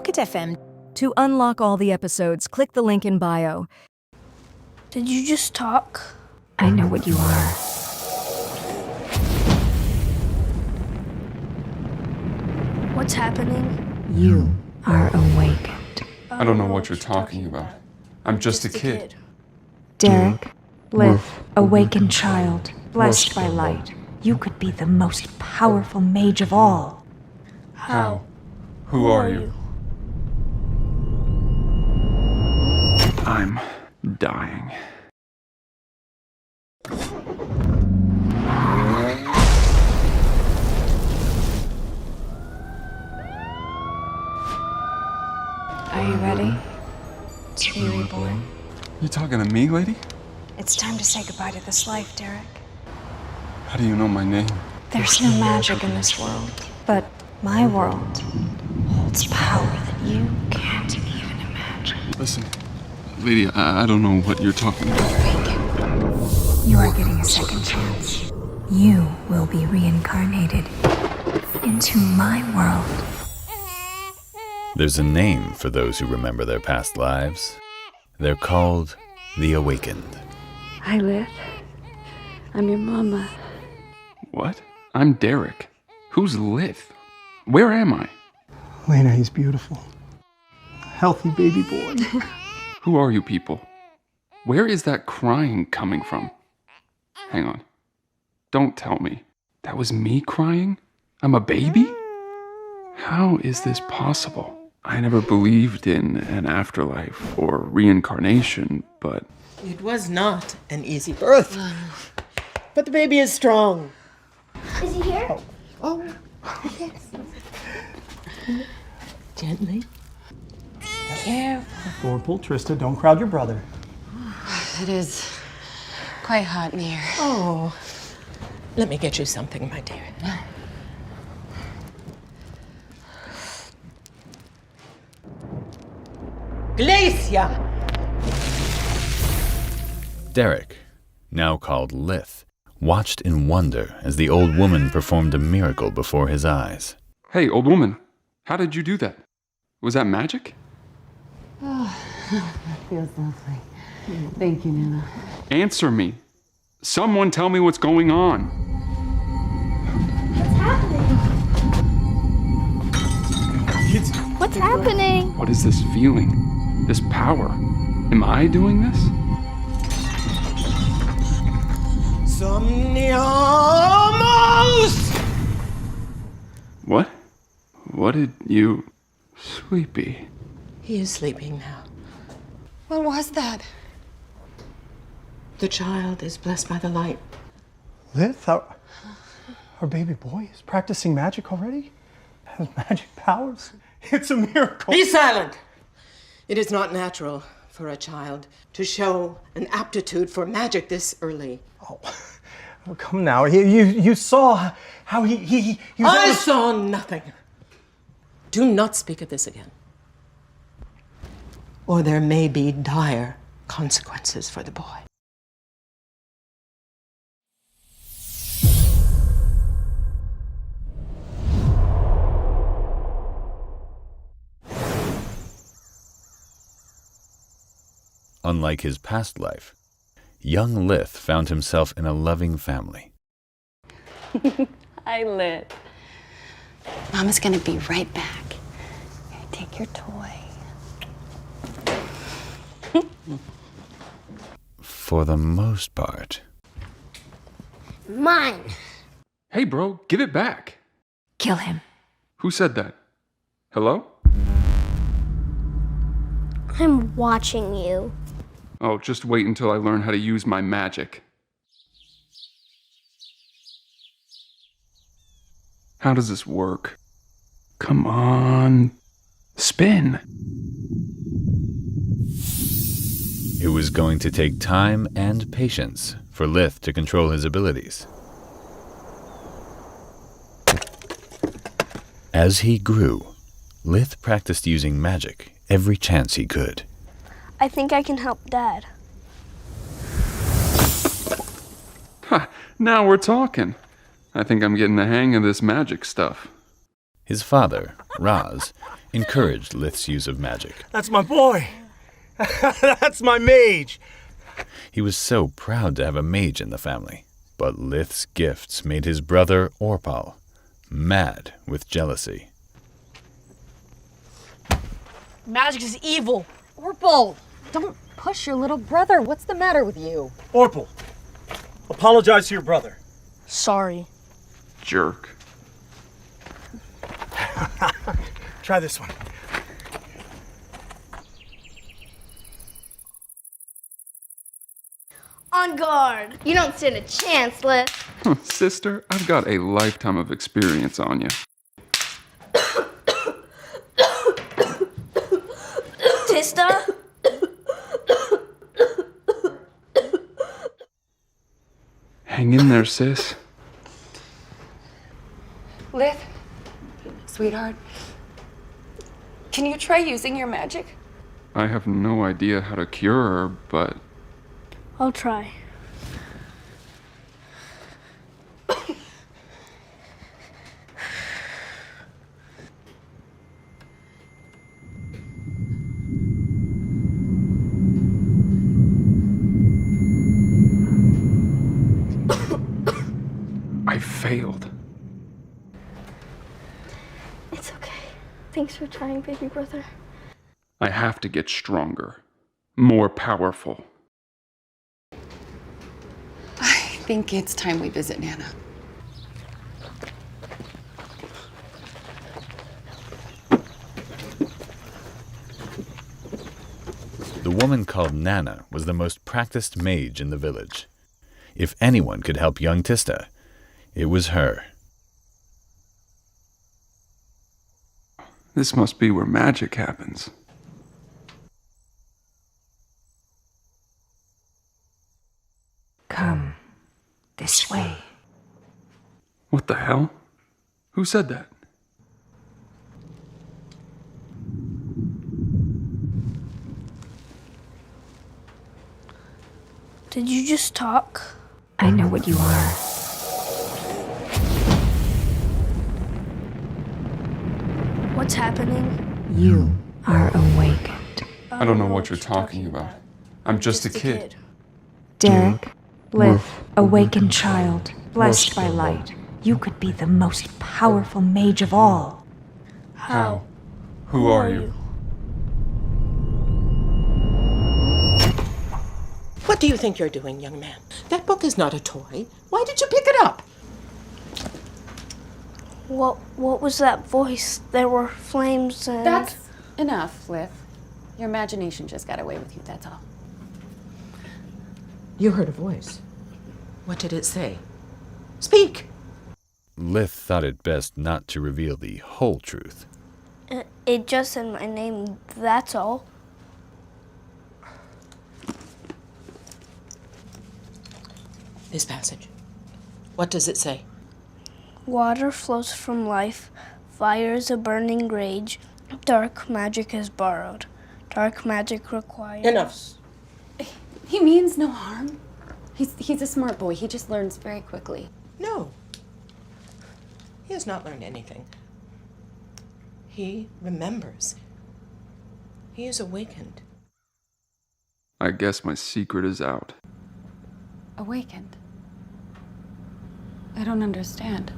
Pocket FM. To unlock all the episodes, click the link in bio. Did you just talk? I know what you are. What's happening? You are awakened. I don't know what you're talking about. I'm just a kid. Derek, Lith, awakened child, blessed by light. You could be the most powerful mage of all. How? Who are you? I'm dying. Are you ready to be reborn? You talking to me, lady? It's time to say goodbye to this life, Derek. How do you know my name? There's no magic in this world, but my world holds power that you can't even imagine. Listen, lady, I don't know what you're talking about. You are getting a second chance. You will be reincarnated into my world. There's a name for those who remember their past lives. They're called the Awakened. Hi, Lith. I'm your mama. What? I'm Derek. Who's Lith? Where am I? Lena, he's beautiful. Healthy baby boy. Who are you people? Where is that crying coming from? Hang on. Don't tell me. That was me crying? I'm a baby? How is this possible? I never believed in an afterlife or reincarnation, but... It was not an easy birth. But the baby is strong. Is he here? Oh, yes. Gently. Careful. Forward pull, Trista. Don't crowd your brother. It is quite hot in here. Oh, let me get you something, my dear. Glacia! Derek, now called Lith, watched in wonder as the old woman performed a miracle before his eyes. Hey, old woman, how did you do that? Was that magic? Oh, that feels lovely. Thank you, Nana. Answer me. Someone tell me what's going on. What's happening? What's happening? What is this feeling? This power? Am I doing this? Somniamos! What? What did you... Sleepy? He is sleeping now. What was that? The child is blessed by the light. Lith, our baby boy is practicing magic already? Has magic powers? It's a miracle. Be silent! It is not natural for a child to show an aptitude for magic this early. Oh, come now. You saw how he was I saw nothing. Do not speak of this again. Or there may be dire consequences for the boy. Unlike his past life, young Lith found himself in a loving family. Hi, Lith. Mama's gonna be right back. Here, take your toy. For the most part. Mine. Hey, bro, give it back. Kill him. Who said that? Hello? I'm watching you. Oh, just wait until I learn how to use my magic. How does this work? Come on. Spin. It was going to take time and patience for Lith to control his abilities. As he grew, Lith practiced using magic every chance he could. I think I can help Dad. Ha, now we're talking. I think I'm getting the hang of this magic stuff. His father, Raz, encouraged Lith's use of magic. That's my boy. That's my mage. He was so proud to have a mage in the family. But Lith's gifts made his brother Orpal mad with jealousy. Magic is evil. Orpal, don't push your little brother. What's the matter with you? Orpal, apologize to your brother. Sorry. Jerk. Try this one. On guard. You don't stand a chance, Liz. Sister, I've got a lifetime of experience on you. Tista? Hang in there, sis. Lith, sweetheart, can you try using your magic? I have no idea how to cure her, but I'll try. I failed. It's okay. Thanks for trying, baby brother. I have to get stronger, more powerful. I think it's time we visit Nana. The woman called Nana was the most practiced mage in the village. If anyone could help young Tista, it was her. This must be where magic happens. Come this way. What the hell? Who said that? Did you just talk? I know what you are. What's happening? You are awakened. I don't know what you're talking about. I'm just a kid. Derek, Lith, awakened child, blessed by light. You could be the most powerful mage of all. How? Who are you? What do you think you're doing, young man? That book is not a toy. Why did you pick it up? What was that voice? There were flames and... That's enough, Lith. Your imagination just got away with you, that's all. You heard a voice. What did it say? Speak! Lith thought it best not to reveal the whole truth. It just said my name, that's all. This passage. What does it say? Water flows from life, fire is a burning rage, dark magic is borrowed. Dark magic requires... Enough. He means no harm. He's a smart boy. He just learns very quickly. No. He has not learned anything. He remembers. He is awakened. I guess my secret is out. Awakened? I don't understand.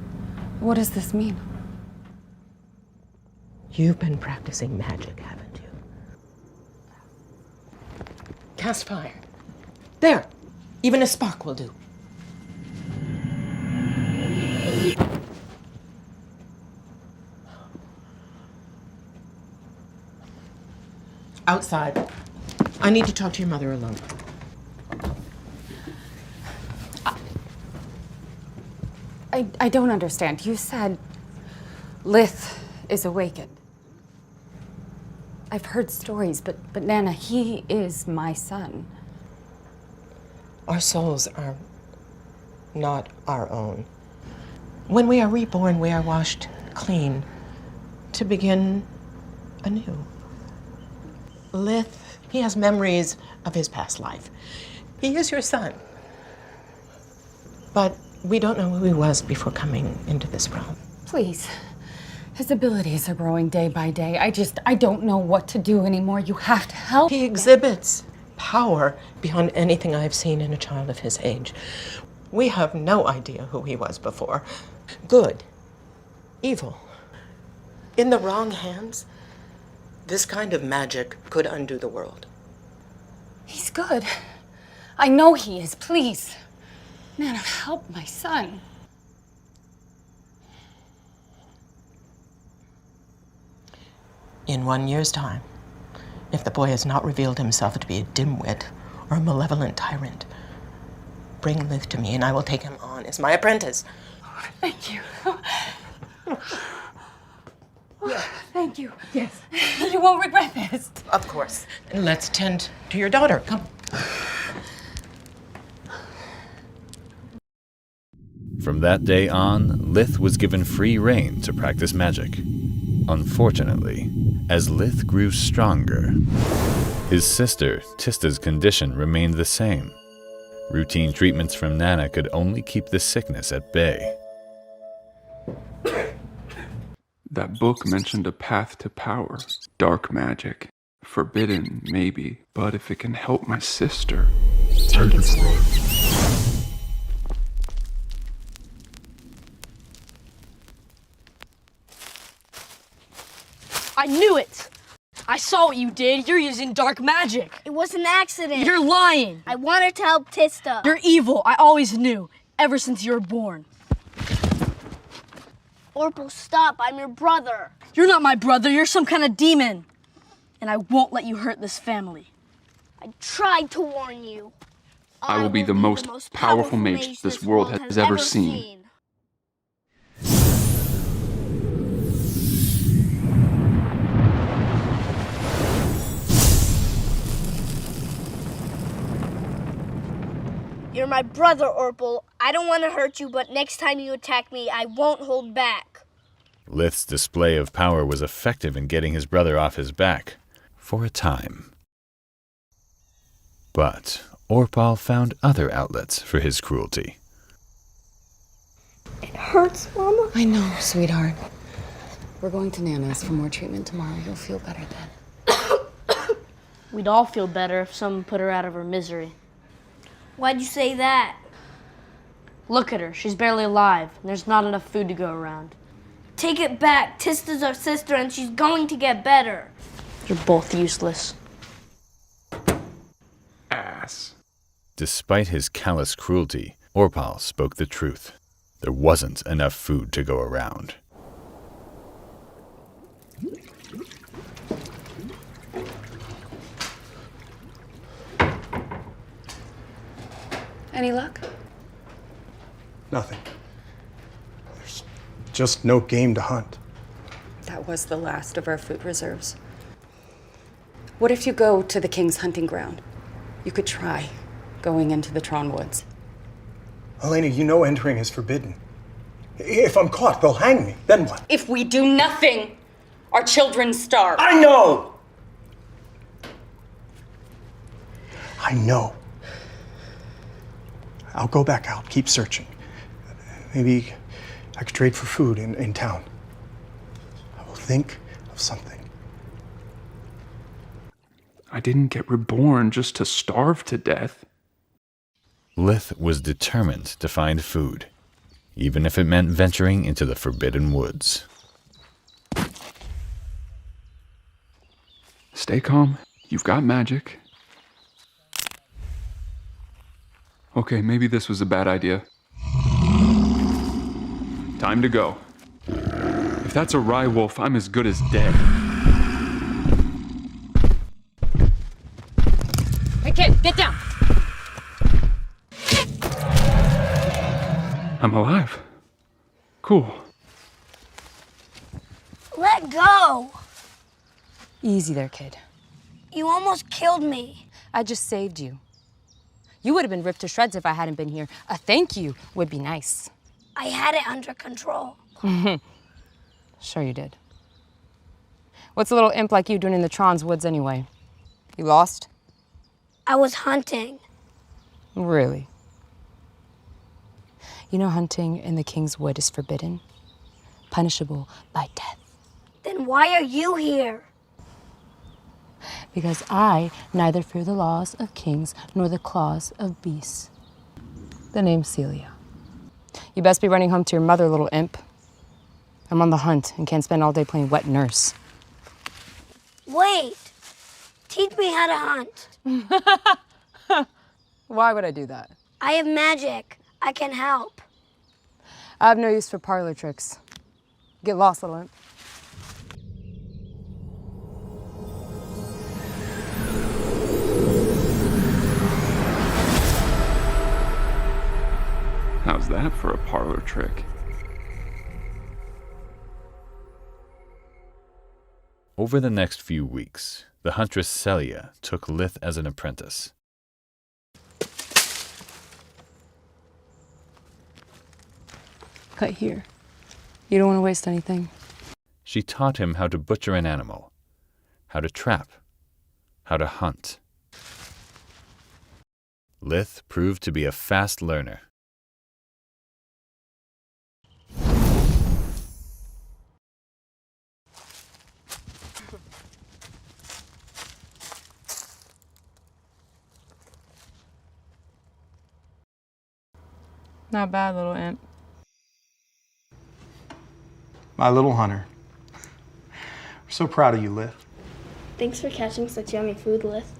What does this mean? You've been practicing magic, haven't you? Cast fire. There! Even a spark will do. Outside. I need to talk to your mother alone. I don't understand. You said Lith is awakened. I've heard stories, but Nana, he is my son. Our souls are not our own. When we are reborn, we are washed clean to begin anew. Lith, he has memories of his past life. He is your son. But we don't know who he was before coming into this realm. Please, His abilities are growing day by day. I don't know what to do anymore. You have to help. He exhibits power beyond anything I've seen in a child of his age. We have no idea who he was before. Good, evil. In the wrong hands, this kind of magic could undo the world. He's good. I know he is. Please. Nana, help my son. In 1 year's time, if the boy has not revealed himself to be a dimwit or a malevolent tyrant, bring Lith to me and I will take him on as my apprentice. Thank you. Thank you. Yes. You won't regret this. Of course. And let's tend to your daughter. Come. From that day on, Lith was given free rein to practice magic. Unfortunately, as Lith grew stronger, his sister, Tista's condition remained the same. Routine treatments from Nana could only keep the sickness at bay. That book mentioned a path to power. Dark magic. Forbidden, maybe. But if it can help my sister... Take it slow. I knew it! I saw what you did. You're using dark magic. It was an accident. You're lying. I wanted to help Tista. You're evil. I always knew. Ever since you were born. Orpal, stop. I'm your brother. You're not my brother. You're some kind of demon. And I won't let you hurt this family. I tried to warn you. I will be the most powerful mage this world has ever seen. You're my brother, Orpal. I don't want to hurt you, but next time you attack me, I won't hold back. Lith's display of power was effective in getting his brother off his back, for a time. But Orpal found other outlets for his cruelty. It hurts, Mama. I know, sweetheart. We're going to Nana's for more treatment tomorrow. You'll feel better then. We'd all feel better if someone put her out of her misery. Why'd you say that? Look at her. She's barely alive, and there's not enough food to go around. Take it back. Tista's our sister, and she's going to get better. You're both useless. Ass. Despite his callous cruelty, Orpal spoke the truth. There wasn't enough food to go around. Any luck? Nothing. There's just no game to hunt. That was the last of our food reserves. What if you go to the king's hunting ground? You could try going into the Tron Woods. Elena, you know entering is forbidden. If I'm caught, they'll hang me. Then what? If we do nothing, our children starve. I know! I know. I'll go back out, keep searching. Maybe I could trade for food in town. I will think of something. I didn't get reborn just to starve to death. Lith was determined to find food, even if it meant venturing into the Forbidden Woods. Stay calm. You've got magic. Okay, maybe this was a bad idea. Time to go. If that's a rye wolf, I'm as good as dead. Hey kid, get down! I'm alive. Cool. Let go. Easy there, kid. You almost killed me. I just saved you. You would have been ripped to shreds if I hadn't been here. A thank you would be nice. I had it under control. Sure you did. What's a little imp like you doing in the Tron's woods anyway? You lost? I was hunting. Really? You know hunting in the King's Wood is forbidden, punishable by death. Then why are you here? Because I neither fear the laws of kings nor the claws of beasts. The name's Celia. You best be running home to your mother, little imp. I'm on the hunt and can't spend all day playing wet nurse. Wait. Teach me how to hunt. Why would I do that? I have magic. I can help. I have no use for parlor tricks. Get lost, little imp. How's that for a parlor trick? Over the next few weeks, the huntress Celia took Lith as an apprentice. Cut here. You don't want to waste anything. She taught him how to butcher an animal, how to trap, how to hunt. Lith proved to be a fast learner. Not bad, little imp. My little hunter. We're so proud of you, Lith. Thanks for catching such yummy food, Lith.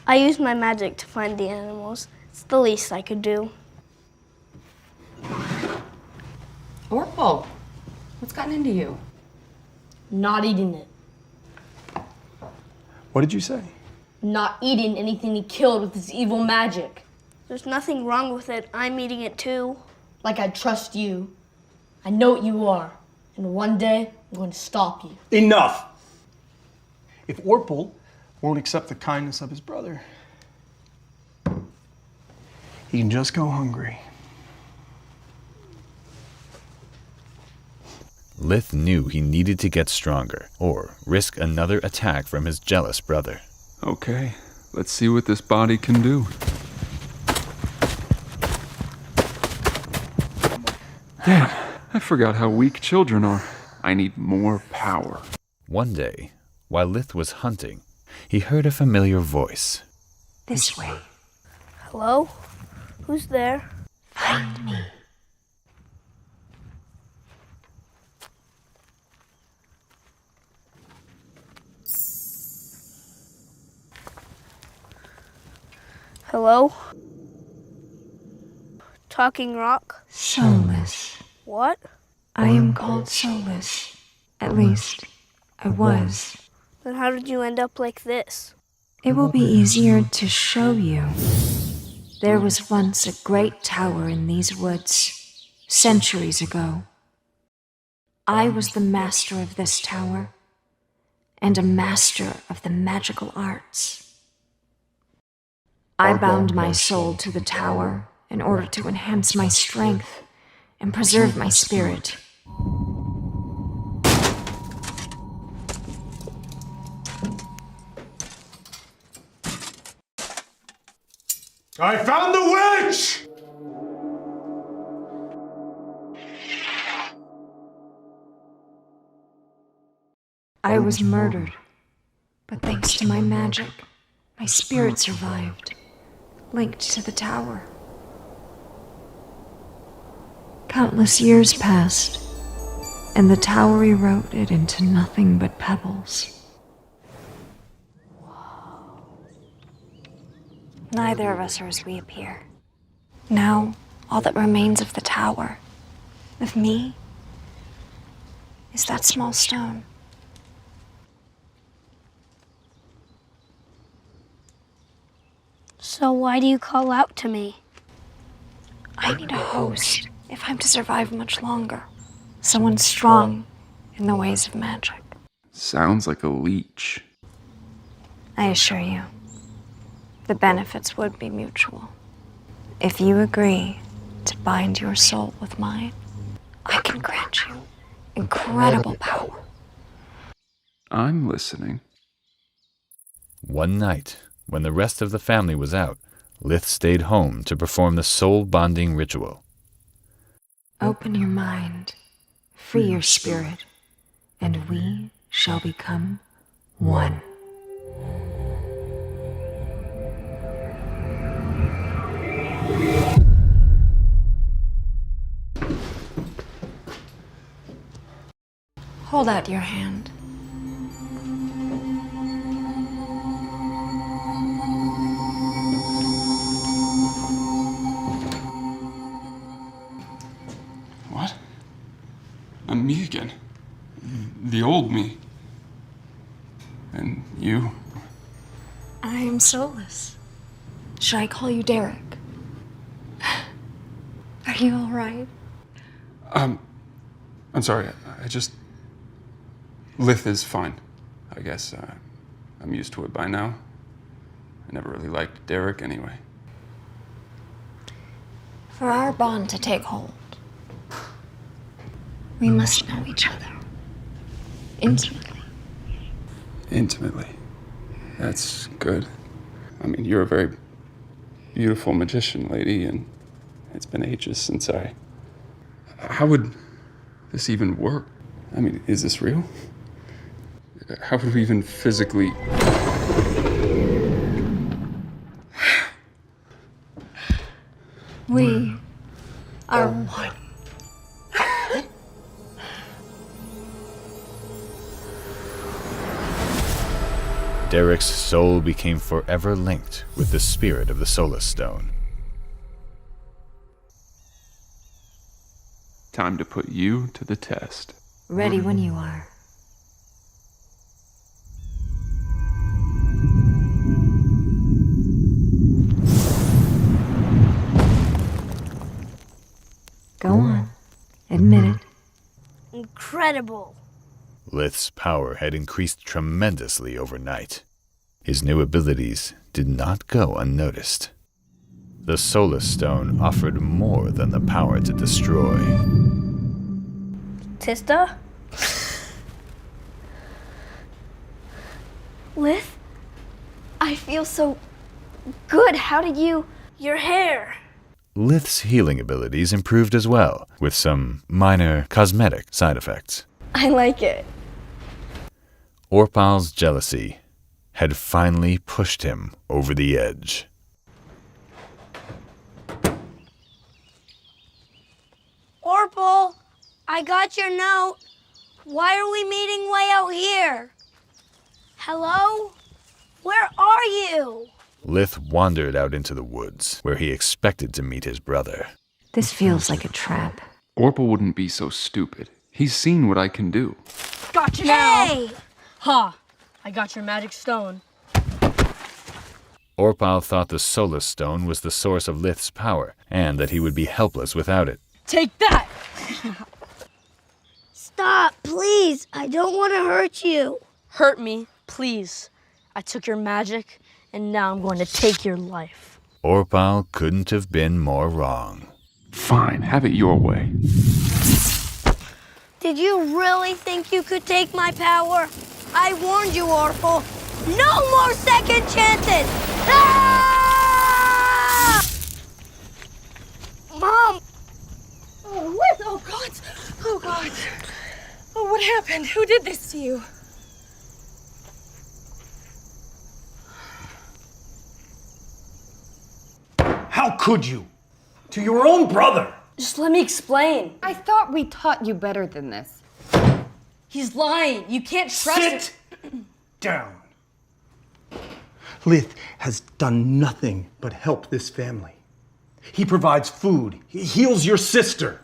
I used my magic to find the animals. It's the least I could do. Orpal, what's gotten into you? Not eating it. What did you say? Not eating anything he killed with his evil magic. There's nothing wrong with it. I'm eating it too. Like I trust you. I know what you are. And one day, I'm going to stop you. Enough! If Orpal won't accept the kindness of his brother, he can just go hungry. Lith knew he needed to get stronger, or risk another attack from his jealous brother. Okay, let's see what this body can do. Damn, I forgot how weak children are. I need more power. One day, while Lith was hunting, he heard a familiar voice. This way. Hello? Who's there? Find me. Hello? Talking rock? Soulless. What? I am called Soulless. At least, I was. Then how did you end up like this? It will be easier to show you. There was once a great tower in these woods, centuries ago. I was the master of this tower, and a master of the magical arts. I bound my soul to the tower in order to enhance my strength and preserve my spirit. I found the witch! I was murdered, but thanks to my magic, my spirit survived, linked to the tower. Countless years passed, and the tower eroded into nothing but pebbles. Neither of us are as we appear. Now, all that remains of the tower, of me, is that small stone. So why do you call out to me? I need a host if I'm to survive much longer. Someone strong in the ways of magic. Sounds like a leech. I assure you, the benefits would be mutual. If you agree to bind your soul with mine, I can grant you incredible power. I'm listening. One night, when the rest of the family was out, Lith stayed home to perform the soul-bonding ritual. Open your mind, free your spirit, and we shall become one. Hold out your hand. What? I'm me again. The old me. And you? I am Solus. Should I call you Derek? Are you all right? I'm sorry. I just... Lith is fine. I guess I'm used to it by now. I never really liked Derek anyway. For our bond to take hold, we must know each other intimately. Intimately. That's good. I mean, you're a very beautiful magician, lady, and it's been ages since I... How would this even work? I mean, is this real? How would we even physically... We are one. Derek's soul became forever linked with the spirit of the Solus Stone. Time to put you to the test. Ready when you are. Go on. Admit it. Incredible. Lith's power had increased tremendously overnight. His new abilities did not go unnoticed. The Solus Stone offered more than the power to destroy. Tista? Lith? I feel so good. How did you... Your hair. Lith's healing abilities improved as well, with some minor cosmetic side effects. I like it. Orpal's jealousy had finally pushed him over the edge. Orpal, I got your note. Why are we meeting way out here? Hello? Where are you? Lith wandered out into the woods, where he expected to meet his brother. This feels like a trap. Orpal wouldn't be so stupid. He's seen what I can do. Gotcha now! Hey! Ha! I got your magic stone. Orpal thought the Solus Stone was the source of Lith's power, and that he would be helpless without it. Take that! Stop, please. I don't want to hurt you. Hurt me, please. I took your magic, and now I'm going to take your life. Orpal couldn't have been more wrong. Fine, have it your way. Did you really think you could take my power? I warned you, Orpal. No more second chances! Ah! Mom! Oh, what? Oh, God. Oh, God. Oh, what happened? Who did this to you? How could you? To your own brother! Just let me explain. I thought we taught you better than this. He's lying. You can't trust him. Sit down. Lith has done nothing but help this family. He provides food. He heals your sister.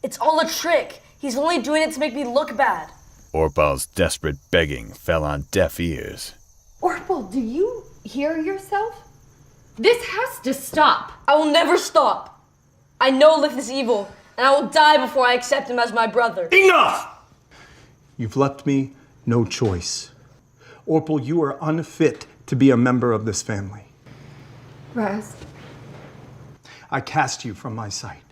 It's all a trick. He's only doing it to make me look bad. Orpal's desperate begging fell on deaf ears. Orpal, do you hear yourself? This has to stop. I will never stop. I know Lith is evil, and I will die before I accept him as my brother. Enough! You've left me no choice. Orpal, you are unfit to be a member of this family. Raz. I cast you from my sight.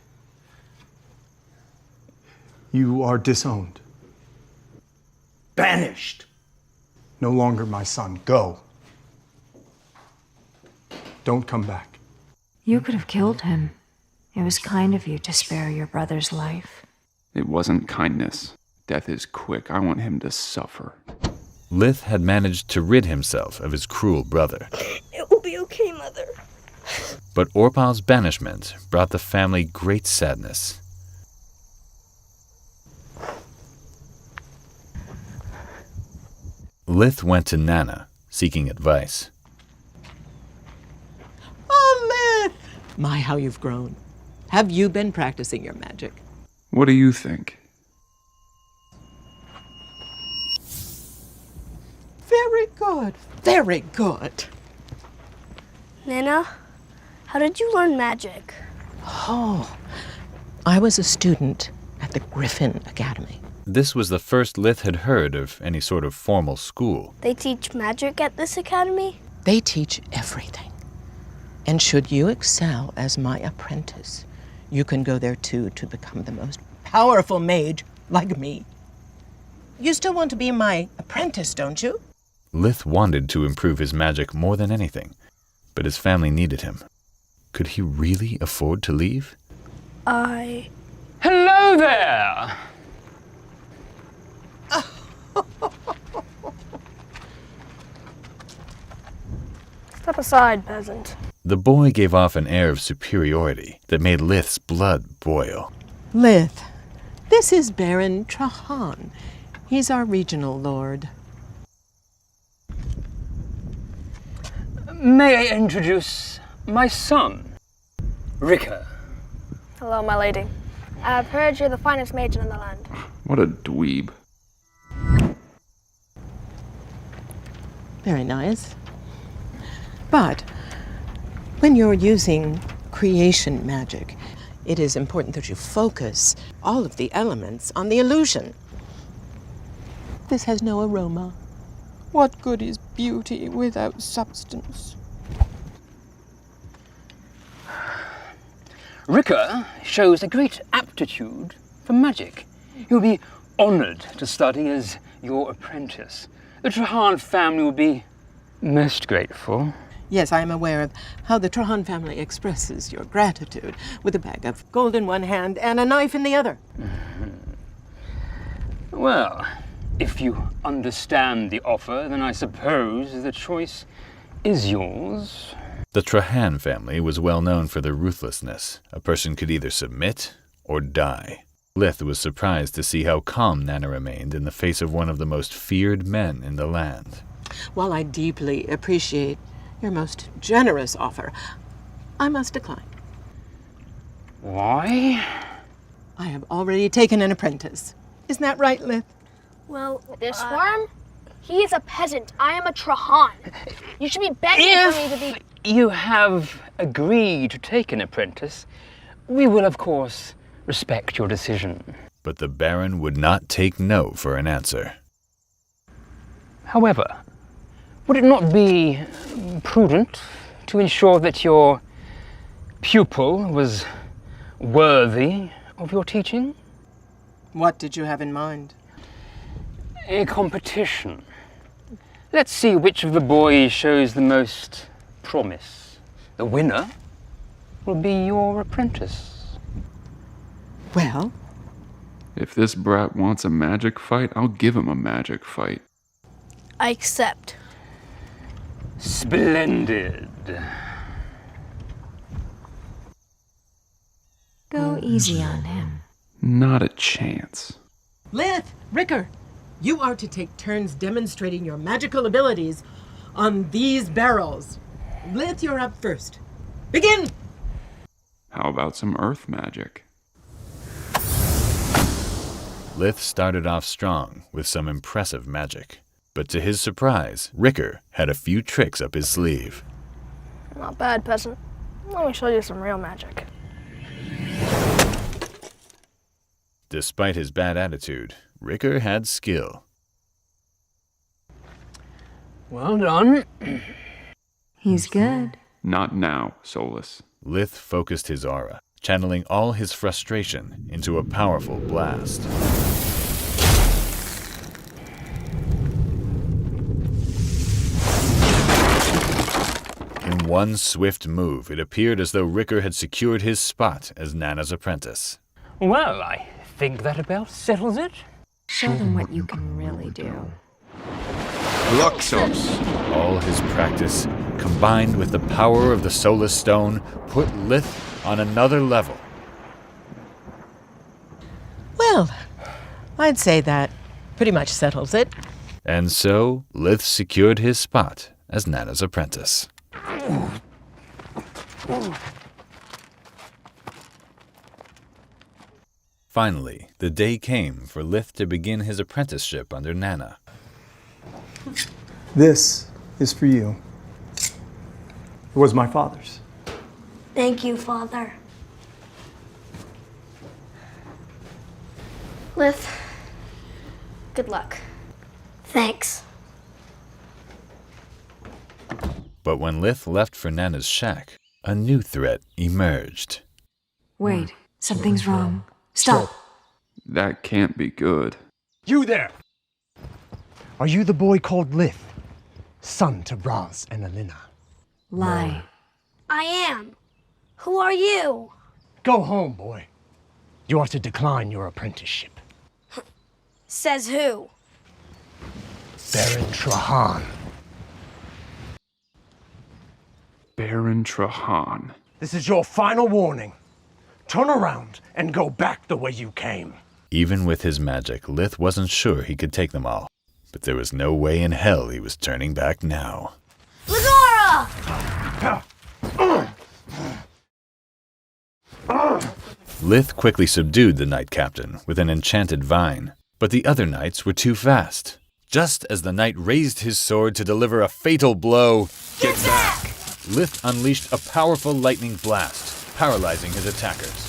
You are disowned. Banished. No longer my son. Go. Don't come back. You could have killed him. It was kind of you to spare your brother's life. It wasn't kindness. Death is quick. I want him to suffer. Lith had managed to rid himself of his cruel brother. It will be okay, Mother. But Orpal's banishment brought the family great sadness. Lith went to Nana, seeking advice. Oh, Lith! My, how you've grown. Have you been practicing your magic? What do you think? Very good. Very good. Nana, how did you learn magic? Oh, I was a student at the Griffin Academy. This was the first Lith had heard of any sort of formal school. They teach magic at this academy? They teach everything. And should you excel as my apprentice, you can go there too to become the most powerful mage like me. You still want to be my apprentice, don't you? Lith wanted to improve his magic more than anything, but his family needed him. Could he really afford to leave? Hello there! Step aside, peasant. The boy gave off an air of superiority that made Lith's blood boil. Lith, this is Baron Trahan. He's our regional lord. May I introduce my son, Ricker? Hello, my lady. I've heard you're the finest mage in the land. What a dweeb. Very nice. But when you're using creation magic, it is important that you focus all of the elements on the illusion. This has no aroma. What good is beauty without substance? Ricker shows a great aptitude for magic. He'll be honored to study as your apprentice. The Trahan family will be most grateful. Yes, I am aware of how the Trahan family expresses your gratitude with a bag of gold in one hand and a knife in the other. Well, if you understand the offer, then I suppose the choice is yours. The Trahan family was well known for their ruthlessness. A person could either submit or die. Lith was surprised to see how calm Nana remained in the face of one of the most feared men in the land. While I deeply appreciate your most generous offer, I must decline. Why? I have already taken an apprentice. Isn't that right, Lith? Well, this worm? He is a peasant. I am a Trahan. You should be begging for me to be... You have agreed to take an apprentice. We will, of course, respect your decision. But the Baron would not take no for an answer. However, would it not be prudent to ensure that your pupil was worthy of your teaching? What did you have in mind? A competition. Let's see which of the boys shows the most promise. The winner will be your apprentice. Well? If this brat wants a magic fight, I'll give him a magic fight. I accept. Splendid. Go easy on him. Not a chance. Lith, Ricker, you are to take turns demonstrating your magical abilities on these barrels. Lith, you're up first. Begin! How about some earth magic? Lith started off strong with some impressive magic. But to his surprise, Ricker had a few tricks up his sleeve. Not bad, peasant. Let me show you some real magic. Despite his bad attitude, Ricker had skill. Well done. He's good. Not now, Solus. Lith focused his aura, channeling all his frustration into a powerful blast. In one swift move, it appeared as though Ricker had secured his spot as Nana's apprentice. Well, I think that about settles it. Show them what you can really do. Luxos! All his practice, combined with the power of the Solar Stone, put Lith on another level. Well, I'd say that pretty much settles it. And so, Lith secured his spot as Nana's apprentice. Finally, the day came for Lith to begin his apprenticeship under Nana. This is for you. It was my father's. Thank you, Father. Lith, good luck. Thanks. But when Lith left for Nana's shack, a new threat emerged. Wait, something's wrong. Stop. That can't be good. You there! Are you the boy called Lith, son to Raz and Alina? Lie. I am. Who are you? Go home, boy. You are to decline your apprenticeship. Says who? Baron Trahan. Baron Trahan. This is your final warning. Turn around and go back the way you came. Even with his magic, Lith wasn't sure he could take them all. But there was no way in hell he was turning back now. Ligara! Lith quickly subdued the Knight Captain with an enchanted vine, but the other knights were too fast. Just as the knight raised his sword to deliver a fatal blow, Get back! Lith unleashed a powerful lightning blast, paralyzing his attackers.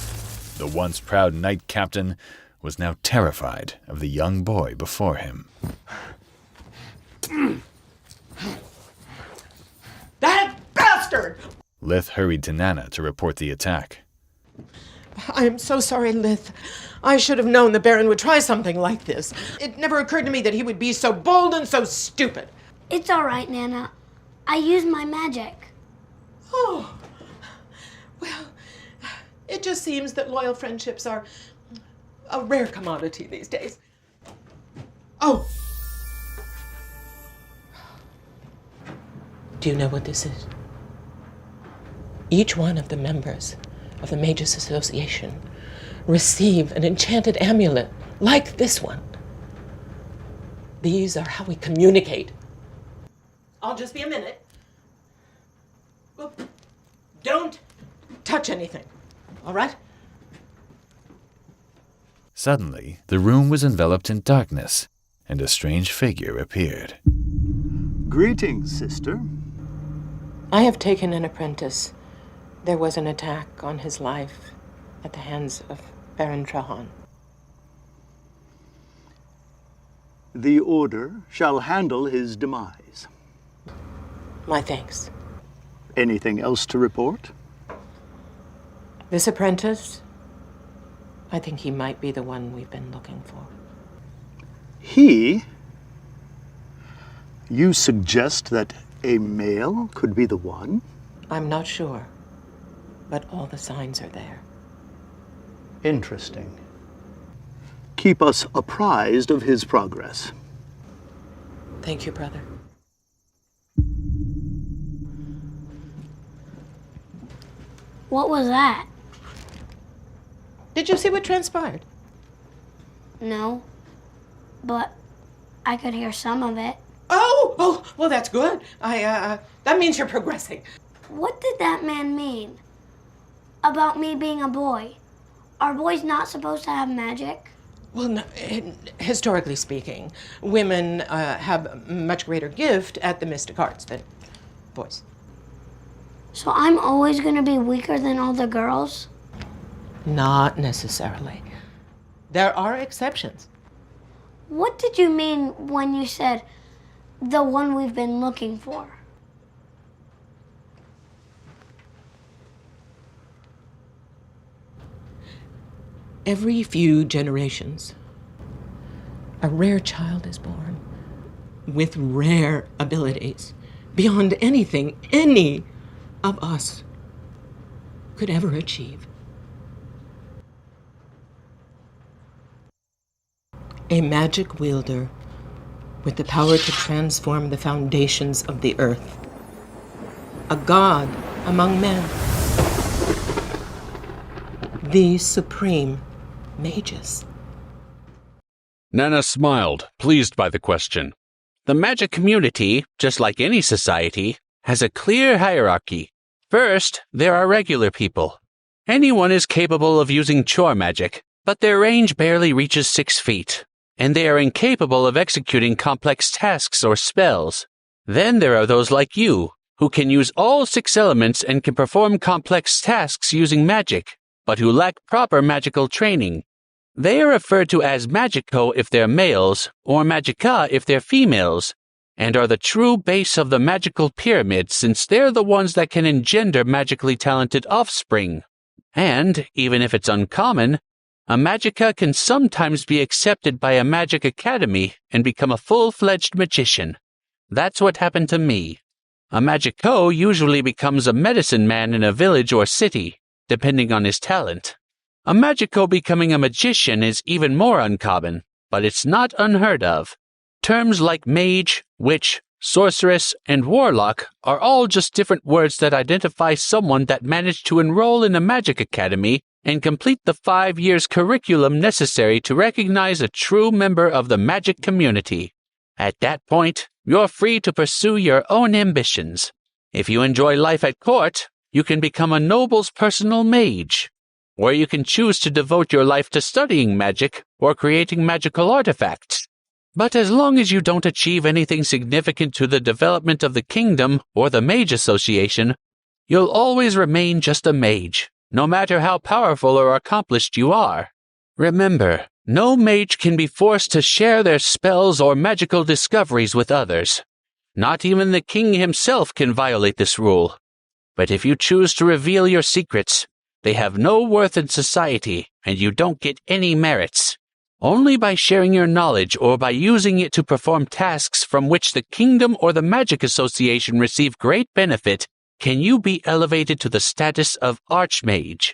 The once proud Knight Captain was now terrified of the young boy before him. That bastard! Lith hurried to Nana to report the attack. I am so sorry, Lith. I should have known the Baron would try something like this. It never occurred to me that he would be so bold and so stupid. It's all right, Nana. I used my magic. Oh, well, it just seems that loyal friendships are a rare commodity these days. Oh. Do you know what this is? Each one of the members of the Magus Association receive an enchanted amulet like this one. These are how we communicate. I'll just be a minute. Don't touch anything, all right? Suddenly, the room was enveloped in darkness, and a strange figure appeared. Greetings, sister. I have taken an apprentice. There was an attack on his life at the hands of Baron Trahan. The Order shall handle his demise. My thanks. Anything else to report? This apprentice, I think he might be the one we've been looking for. He? You suggest that a male could be the one? I'm not sure, but all the signs are there. Interesting. Keep us apprised of his progress. Thank you, brother. What was that? Did you see what transpired? No, but I could hear some of it. Oh, well, that's good. That means you're progressing. What did that man mean? About me being a boy? Are boys not supposed to have magic? Well, no, historically speaking, women have a much greater gift at the mystic arts than boys. So I'm always going to be weaker than all the girls? Not necessarily. There are exceptions. What did you mean when you said, the one we've been looking for? Every few generations, a rare child is born with rare abilities beyond anything any of us could ever achieve. a magic wielder with the power to transform the foundations of the earth. A god among men. The supreme magus. Nana smiled, pleased by the question. The magic community, just like any society, has a clear hierarchy. First, there are regular people. Anyone is capable of using chore magic, but their range barely reaches 6 feet, and they are incapable of executing complex tasks or spells. Then there are those like you, who can use all 6 elements and can perform complex tasks using magic, but who lack proper magical training. They are referred to as magico if they're males, or magica if they're females, and are the true base of the magical pyramid since they're the ones that can engender magically talented offspring. And, even if it's uncommon, a magica can sometimes be accepted by a magic academy and become a full-fledged magician. That's what happened to me. A magico usually becomes a medicine man in a village or city, depending on his talent. A magico becoming a magician is even more uncommon, but it's not unheard of. Terms like mage, witch, sorceress, and warlock are all just different words that identify someone that managed to enroll in a magic academy and complete the 5 years curriculum necessary to recognize a true member of the magic community. At that point, you're free to pursue your own ambitions. If you enjoy life at court, you can become a noble's personal mage. Or you can choose to devote your life to studying magic or creating magical artifacts. But as long as you don't achieve anything significant to the development of the kingdom or the Mage Association, you'll always remain just a mage, no matter how powerful or accomplished you are. Remember, no mage can be forced to share their spells or magical discoveries with others. Not even the king himself can violate this rule. But if you choose to reveal your secrets, they have no worth in society, and you don't get any merits. Only by sharing your knowledge or by using it to perform tasks from which the kingdom or the Magic Association receive great benefit can you be elevated to the status of Archmage.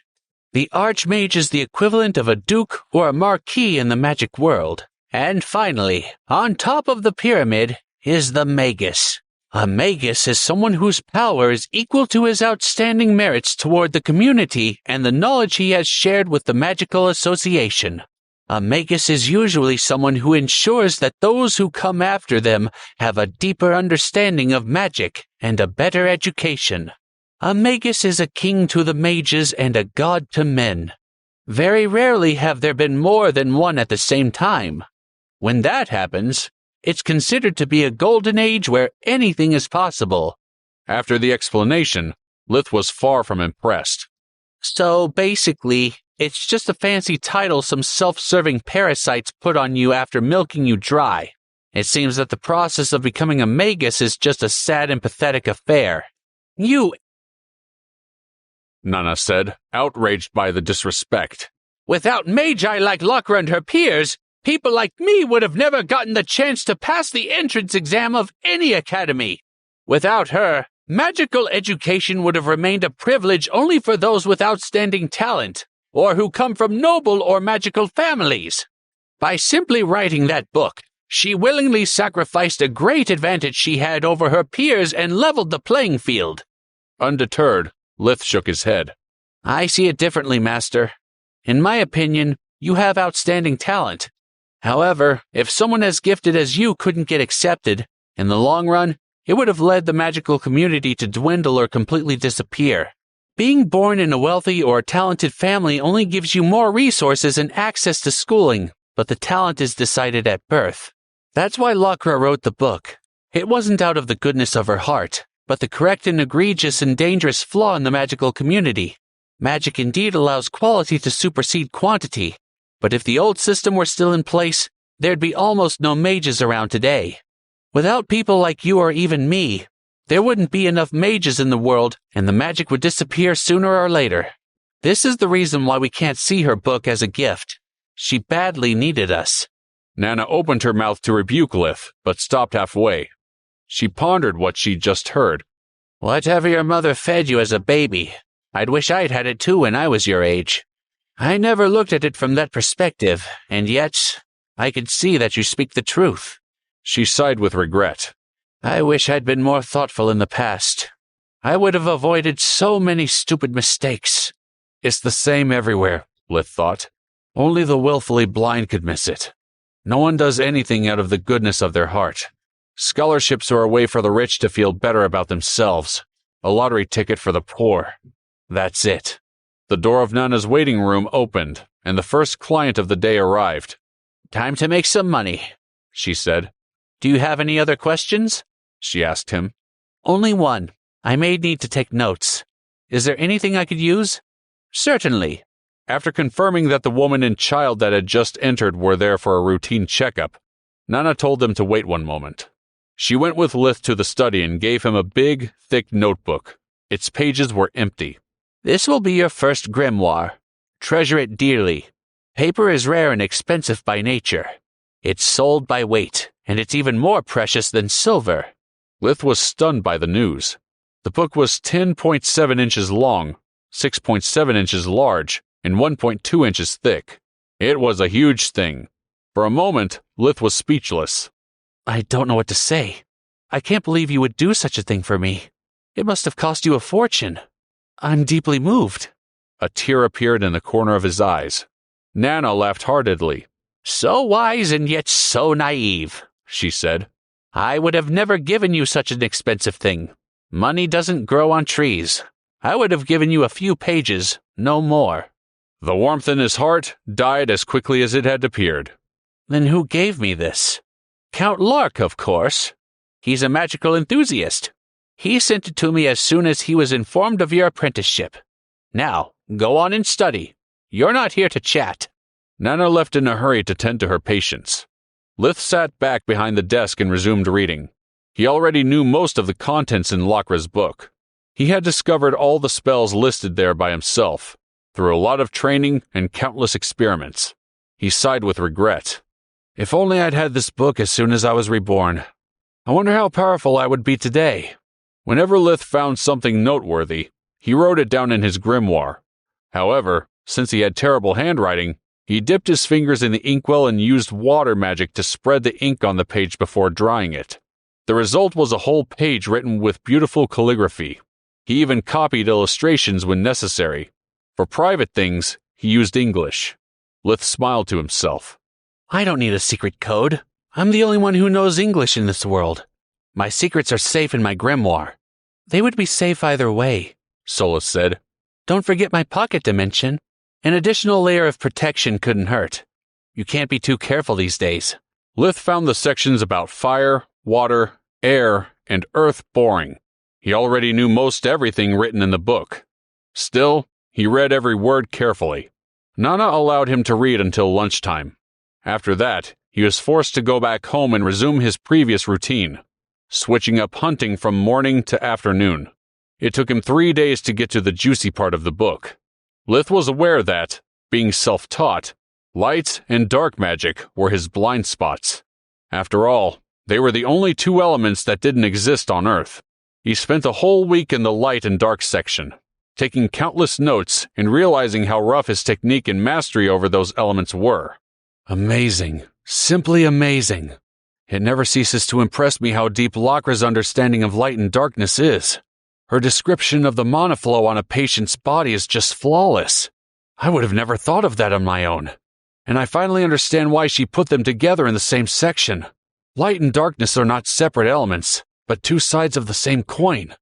The Archmage is the equivalent of a duke or a marquis in the magic world. And finally, on top of the pyramid is the Magus. A Magus is someone whose power is equal to his outstanding merits toward the community and the knowledge he has shared with the Magical Association. A Magus is usually someone who ensures that those who come after them have a deeper understanding of magic and a better education. A Magus is a king to the mages and a god to men. Very rarely have there been more than one at the same time. When that happens, it's considered to be a golden age where anything is possible. After the explanation, Lith was far from impressed. So basically, it's just a fancy title some self-serving parasites put on you after milking you dry. It seems that the process of becoming a magus is just a sad and pathetic affair. Nana said, outraged by the disrespect. Without magi like Lakra and her peers, people like me would have never gotten the chance to pass the entrance exam of any academy. Without her, magical education would have remained a privilege only for those with outstanding talent, or who come from noble or magical families. By simply writing that book, she willingly sacrificed a great advantage she had over her peers and leveled the playing field. Undeterred, Lith shook his head. I see it differently, Master. In my opinion, you have outstanding talent. However, if someone as gifted as you couldn't get accepted, in the long run, it would have led the magical community to dwindle or completely disappear. Being born in a wealthy or talented family only gives you more resources and access to schooling, but the talent is decided at birth. That's why Lakra wrote the book. It wasn't out of the goodness of her heart, but the correct and egregious and dangerous flaw in the magical community. Magic indeed allows quality to supersede quantity, but if the old system were still in place, there'd be almost no mages around today. Without people like you or even me, there wouldn't be enough mages in the world, and the magic would disappear sooner or later. This is the reason why we can't see her book as a gift. She badly needed us. Nana opened her mouth to rebuke Lith, but stopped halfway. She pondered what she'd just heard. Whatever your mother fed you as a baby, I'd wish I'd had it too when I was your age. I never looked at it from that perspective, and yet, I can see that you speak the truth. She sighed with regret. I wish I'd been more thoughtful in the past. I would have avoided so many stupid mistakes. It's the same everywhere, Lith thought. Only the willfully blind could miss it. No one does anything out of the goodness of their heart. Scholarships are a way for the rich to feel better about themselves. A lottery ticket for the poor. That's it. The door of Nana's waiting room opened, and the first client of the day arrived. Time to make some money, she said. Do you have any other questions? She asked him. Only one. I may need to take notes. Is there anything I could use? Certainly. After confirming that the woman and child that had just entered were there for a routine checkup, Nana told them to wait one moment. She went with Lith to the study and gave him a big, thick notebook. Its pages were empty. This will be your first grimoire. Treasure it dearly. Paper is rare and expensive by nature. It's sold by weight, and it's even more precious than silver. Lith was stunned by the news. The book was 10.7 inches long, 6.7 inches large, and 1.2 inches thick. It was a huge thing. For a moment, Lith was speechless. I don't know what to say. I can't believe you would do such a thing for me. It must have cost you a fortune. I'm deeply moved. A tear appeared in the corner of his eyes. Nana laughed heartedly. So wise and yet so naive, she said. I would have never given you such an expensive thing. Money doesn't grow on trees. I would have given you a few pages, no more. The warmth in his heart died as quickly as it had appeared. Then who gave me this? Count Lark, of course. He's a magical enthusiast. He sent it to me as soon as he was informed of your apprenticeship. Now, go on and study. You're not here to chat. Nana left in a hurry to tend to her patients. Lith sat back behind the desk and resumed reading. He already knew most of the contents in Lockra's book. He had discovered all the spells listed there by himself, through a lot of training and countless experiments. He sighed with regret. If only I'd had this book as soon as I was reborn. I wonder how powerful I would be today. Whenever Lith found something noteworthy, he wrote it down in his grimoire. However, since he had terrible handwriting, he dipped his fingers in the inkwell and used water magic to spread the ink on the page before drying it. The result was a whole page written with beautiful calligraphy. He even copied illustrations when necessary. For private things, he used English. Lith smiled to himself. I don't need a secret code. I'm the only one who knows English in this world. My secrets are safe in my grimoire. They would be safe either way, Solus said. Don't forget my pocket dimension. An additional layer of protection couldn't hurt. You can't be too careful these days. Lith found the sections about fire, water, air, and earth boring. He already knew most everything written in the book. Still, he read every word carefully. Nana allowed him to read until lunchtime. After that, he was forced to go back home and resume his previous routine, switching up hunting from morning to afternoon. It took him 3 days to get to the juicy part of the book. Lith was aware that, being self-taught, light and dark magic were his blind spots. After all, they were the only two elements that didn't exist on Earth. He spent a whole week in the light and dark section, taking countless notes and realizing how rough his technique and mastery over those elements were. Amazing. Simply amazing. It never ceases to impress me how deep Lockra's understanding of light and darkness is. Her description of the mana flow on a patient's body is just flawless. I would have never thought of that on my own. And I finally understand why she put them together in the same section. Light and darkness are not separate elements, but two sides of the same coin.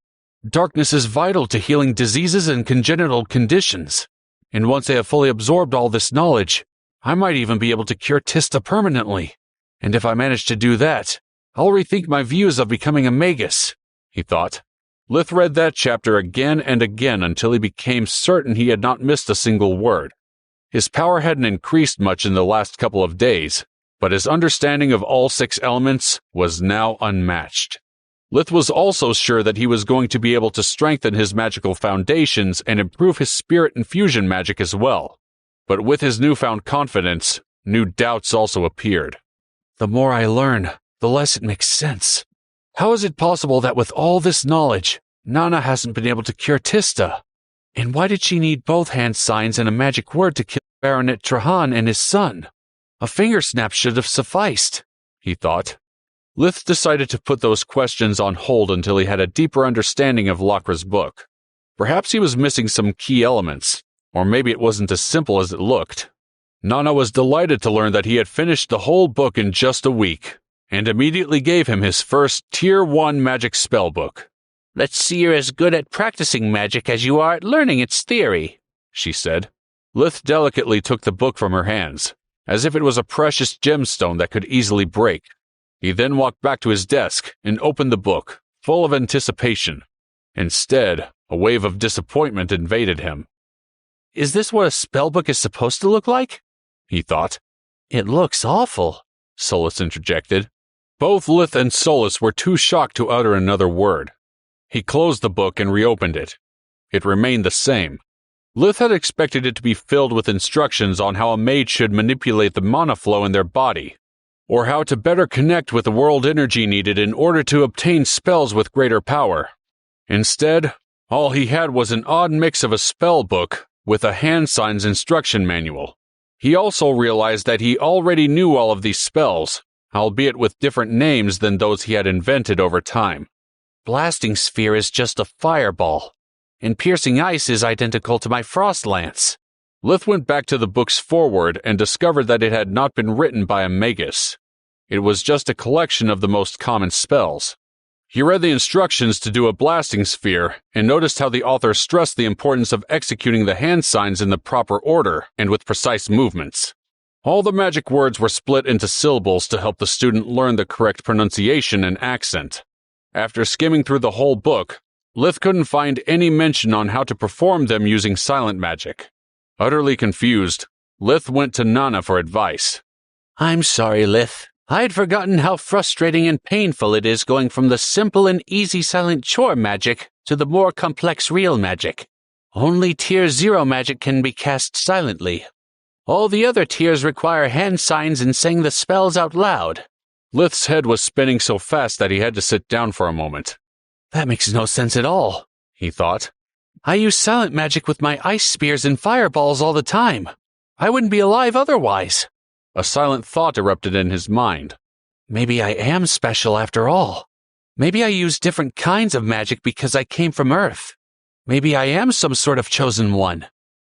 Darkness is vital to healing diseases and congenital conditions. And once I have fully absorbed all this knowledge, I might even be able to cure Tista permanently. And if I manage to do that, I'll rethink my views of becoming a Magus, he thought. Lith read that chapter again and again until he became certain he had not missed a single word. His power hadn't increased much in the last couple of days, but his understanding of all 6 elements was now unmatched. Lith was also sure that he was going to be able to strengthen his magical foundations and improve his spirit infusion magic as well. But with his newfound confidence, new doubts also appeared. The more I learn, the less it makes sense. How is it possible that with all this knowledge, Nana hasn't been able to cure Tista? And why did she need both hand signs and a magic word to kill Baronet Trahan and his son? A finger snap should have sufficed, he thought. Lith decided to put those questions on hold until he had a deeper understanding of Lockra's book. Perhaps he was missing some key elements, or maybe it wasn't as simple as it looked. Nana was delighted to learn that he had finished the whole book in just a week, and immediately gave him his first Tier 1 magic spellbook. Let's see you're as good at practicing magic as you are at learning its theory, she said. Lith delicately took the book from her hands, as if it was a precious gemstone that could easily break. He then walked back to his desk and opened the book, full of anticipation. Instead, a wave of disappointment invaded him. Is this what a spellbook is supposed to look like? He thought. It looks awful, Solus interjected. Both Lith and Solus were too shocked to utter another word. He closed the book and reopened it. It remained the same. Lith had expected it to be filled with instructions on how a mage should manipulate the mana flow in their body, or how to better connect with the world energy needed in order to obtain spells with greater power. Instead, all he had was an odd mix of a spell book with a hand signs instruction manual. He also realized that he already knew all of these spells, albeit with different names than those he had invented over time. Blasting Sphere is just a fireball, and Piercing Ice is identical to my Frost Lance. Lith went back to the book's foreword and discovered that it had not been written by a Magus. It was just a collection of the most common spells. He read the instructions to do a blasting sphere and noticed how the author stressed the importance of executing the hand signs in the proper order and with precise movements. All the magic words were split into syllables to help the student learn the correct pronunciation and accent. After skimming through the whole book, Lith couldn't find any mention on how to perform them using silent magic. Utterly confused, Lith went to Nana for advice. I'm sorry, Lith. I'd forgotten how frustrating and painful it is going from the simple and easy silent chore magic to the more complex real magic. Only Tier 0 magic can be cast silently. All the other tiers require hand signs and saying the spells out loud. Lith's head was spinning so fast that he had to sit down for a moment. That makes no sense at all, he thought. I use silent magic with my ice spears and fireballs all the time. I wouldn't be alive otherwise. A silent thought erupted in his mind. Maybe I am special after all. Maybe I use different kinds of magic because I came from Earth. Maybe I am some sort of chosen one.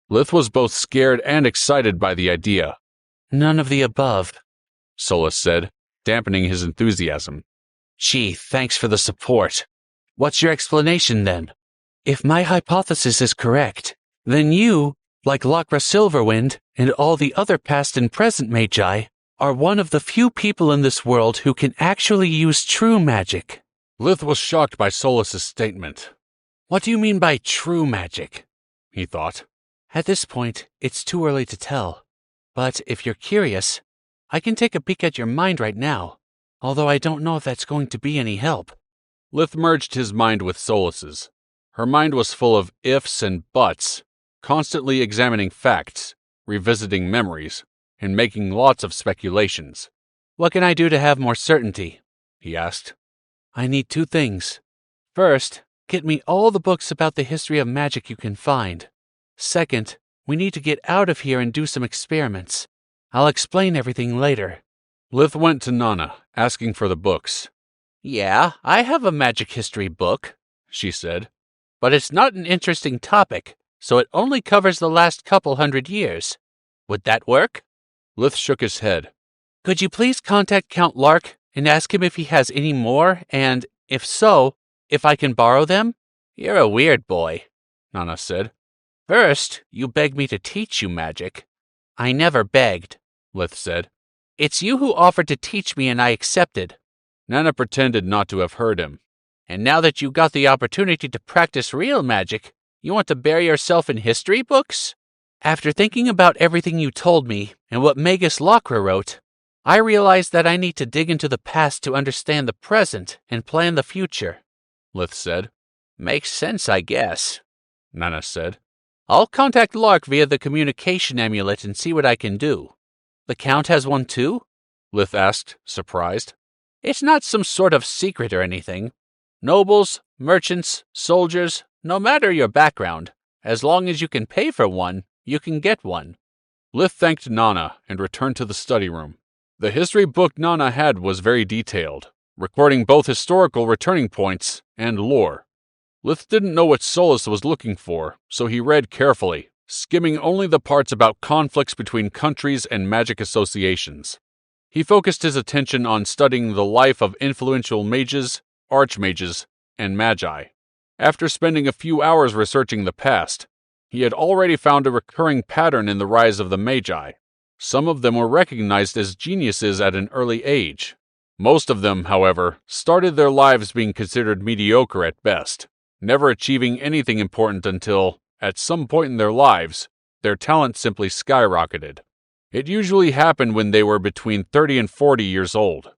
Lith was both scared and excited by the idea. None of the above, Solus said, dampening his enthusiasm. Gee, thanks for the support. What's your explanation then? If my hypothesis is correct, then you, like Lockra Silverwind and all the other past and present magi, are one of the few people in this world who can actually use true magic. Lith was shocked by Solus's statement. What do you mean by true magic? He thought. At this point, it's too early to tell. But if you're curious, I can take a peek at your mind right now, although I don't know if that's going to be any help. Lith merged his mind with Solus's. Her mind was full of ifs and buts, constantly examining facts, revisiting memories, and making lots of speculations. What can I do to have more certainty? He asked. I need two things. First, get me all the books about the history of magic you can find. Second, we need to get out of here and do some experiments. I'll explain everything later. Lith went to Nana, asking for the books. Yeah, I have a magic history book, she said. But it's not an interesting topic, so it only covers the last couple 100 years. Would that work? Lith shook his head. Could you please contact Count Lark and ask him if he has any more, and, if so, if I can borrow them? You're a weird boy, Nana said. First, you begged me to teach you magic. I never begged, Lith said. It's you who offered to teach me and I accepted. Nana pretended not to have heard him. And now that you got the opportunity to practice real magic, you want to bury yourself in history books? After thinking about everything you told me and what Magus Lockra wrote, I realized that I need to dig into the past to understand the present and plan the future, Lith said. Makes sense, I guess, Nana said. I'll contact Lark via the communication amulet and see what I can do. The Count has one too? Lith asked, surprised. It's not some sort of secret or anything. Nobles, merchants, soldiers, no matter your background, as long as you can pay for one, you can get one. Lith thanked Nana and returned to the study room. The history book Nana had was very detailed, recording both historical returning points and lore. Lith didn't know what Solus was looking for, so he read carefully, skimming only the parts about conflicts between countries and magic associations. He focused his attention on studying the life of influential mages, archmages, and magi. After spending a few hours researching the past, he had already found a recurring pattern in the rise of the magi. Some of them were recognized as geniuses at an early age. Most of them, however, started their lives being considered mediocre at best, never achieving anything important until, at some point in their lives, their talent simply skyrocketed. It usually happened when they were between 30 and 40 years old.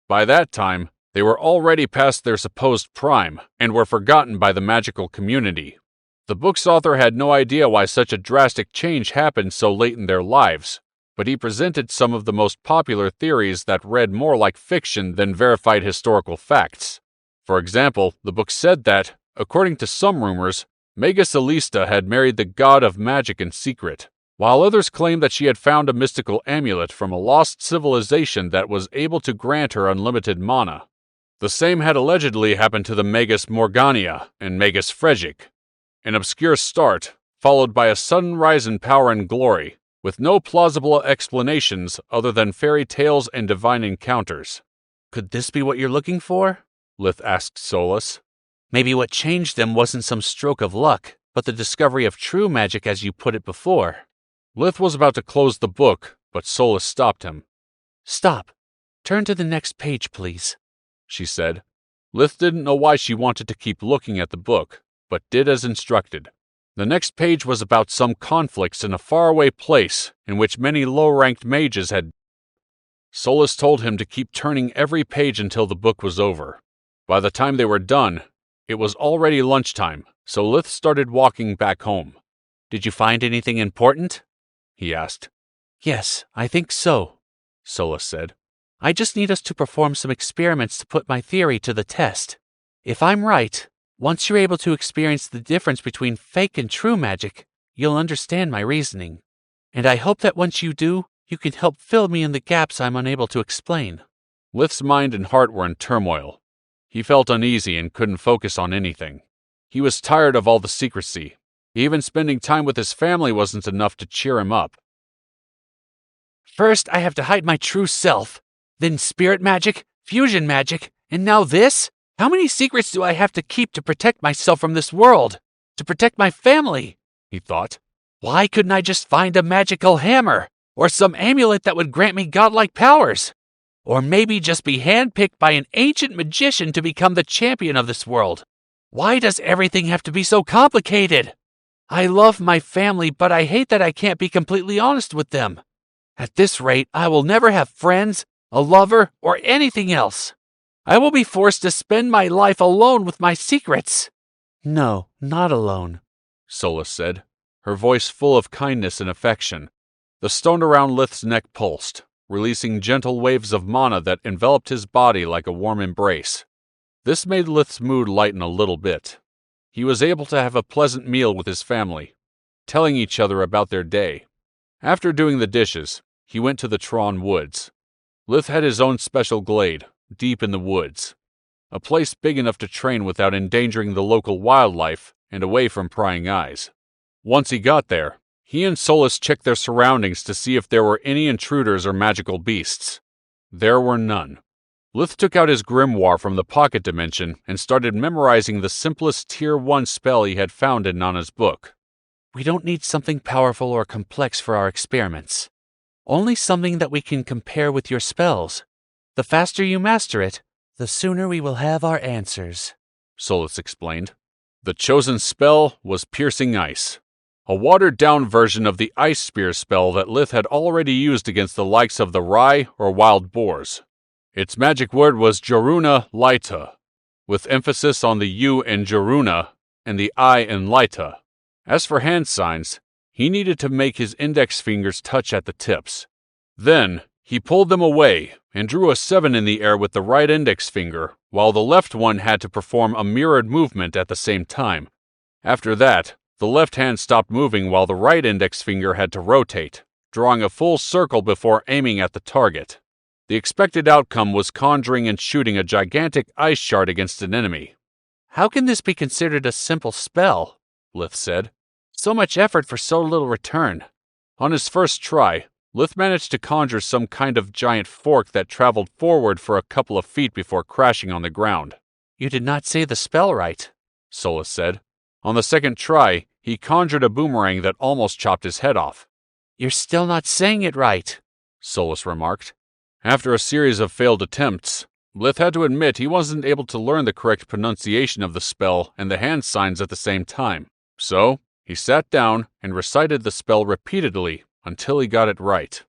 By that time, they were already past their supposed prime and were forgotten by the magical community. The book's author had no idea why such a drastic change happened so late in their lives, but he presented some of the most popular theories that read more like fiction than verified historical facts. For example, the book said that, according to some rumors, Magus had married the god of magic in secret, while others claimed that she had found a mystical amulet from a lost civilization that was able to grant her unlimited mana. The same had allegedly happened to the Magus Morgania and Magus Fregic. An obscure start, followed by a sudden rise in power and glory, with no plausible explanations other than fairy tales and divine encounters. Could this be what you're looking for? Lith asked Solus. Maybe what changed them wasn't some stroke of luck, but the discovery of true magic as you put it before. Lith was about to close the book, but Solus stopped him. Stop. Turn to the next page, please, she said. Lith didn't know why she wanted to keep looking at the book, but did as instructed. The next page was about some conflicts in a faraway place in which many low-ranked mages had. Solus told him to keep turning every page until the book was over. By the time they were done, it was already lunchtime, so Lith started walking back home. Did you find anything important? He asked. Yes, I think so, Solus said. I just need us to perform some experiments to put my theory to the test. If I'm right, once you're able to experience the difference between fake and true magic, you'll understand my reasoning. And I hope that once you do, you can help fill me in the gaps I'm unable to explain. Lith's mind and heart were in turmoil. He felt uneasy and couldn't focus on anything. He was tired of all the secrecy. Even spending time with his family wasn't enough to cheer him up. First, I have to hide my true self. Then spirit magic, fusion magic, and now this? How many secrets do I have to keep to protect myself from this world? To protect my family? He thought. Why couldn't I just find a magical hammer? Or some amulet that would grant me godlike powers? Or maybe just be handpicked by an ancient magician to become the champion of this world? Why does everything have to be so complicated? I love my family, but I hate that I can't be completely honest with them. At this rate, I will never have friends, a lover, or anything else. I will be forced to spend my life alone with my secrets. No, not alone, Solus said, her voice full of kindness and affection. The stone around Lith's neck pulsed, releasing gentle waves of mana that enveloped his body like a warm embrace. This made Lith's mood lighten a little bit. He was able to have a pleasant meal with his family, telling each other about their day. After doing the dishes, he went to the Tron Woods. Lith had his own special glade, deep in the woods, a place big enough to train without endangering the local wildlife and away from prying eyes. Once he got there, he and Solus checked their surroundings to see if there were any intruders or magical beasts. There were none. Lith took out his grimoire from the pocket dimension and started memorizing the simplest Tier 1 spell he had found in Nana's book. We don't need something powerful or complex for our experiments. Only something that we can compare with your spells. The faster you master it, the sooner we will have our answers, Solus explained. The chosen spell was Piercing Ice, a watered-down version of the Ice Spear spell that Lith had already used against the likes of the Rye or wild boars. Its magic word was Joruna Laita, with emphasis on the U in Joruna and the I in Laita. As for hand signs, he needed to make his index fingers touch at the tips. Then, he pulled them away and drew a 7 in the air with the right index finger, while the left one had to perform a mirrored movement at the same time. After that, the left hand stopped moving while the right index finger had to rotate, drawing a full circle before aiming at the target. The expected outcome was conjuring and shooting a gigantic ice shard against an enemy. How can this be considered a simple spell? Lith said. So much effort for so little return. On his first try, Lith managed to conjure some kind of giant fork that traveled forward for a couple of feet before crashing on the ground. You did not say the spell right, Solus said. On the second try, he conjured a boomerang that almost chopped his head off. You're still not saying it right, Solus remarked. After a series of failed attempts, Lith had to admit he wasn't able to learn the correct pronunciation of the spell and the hand signs at the same time. So, he sat down and recited the spell repeatedly until he got it right.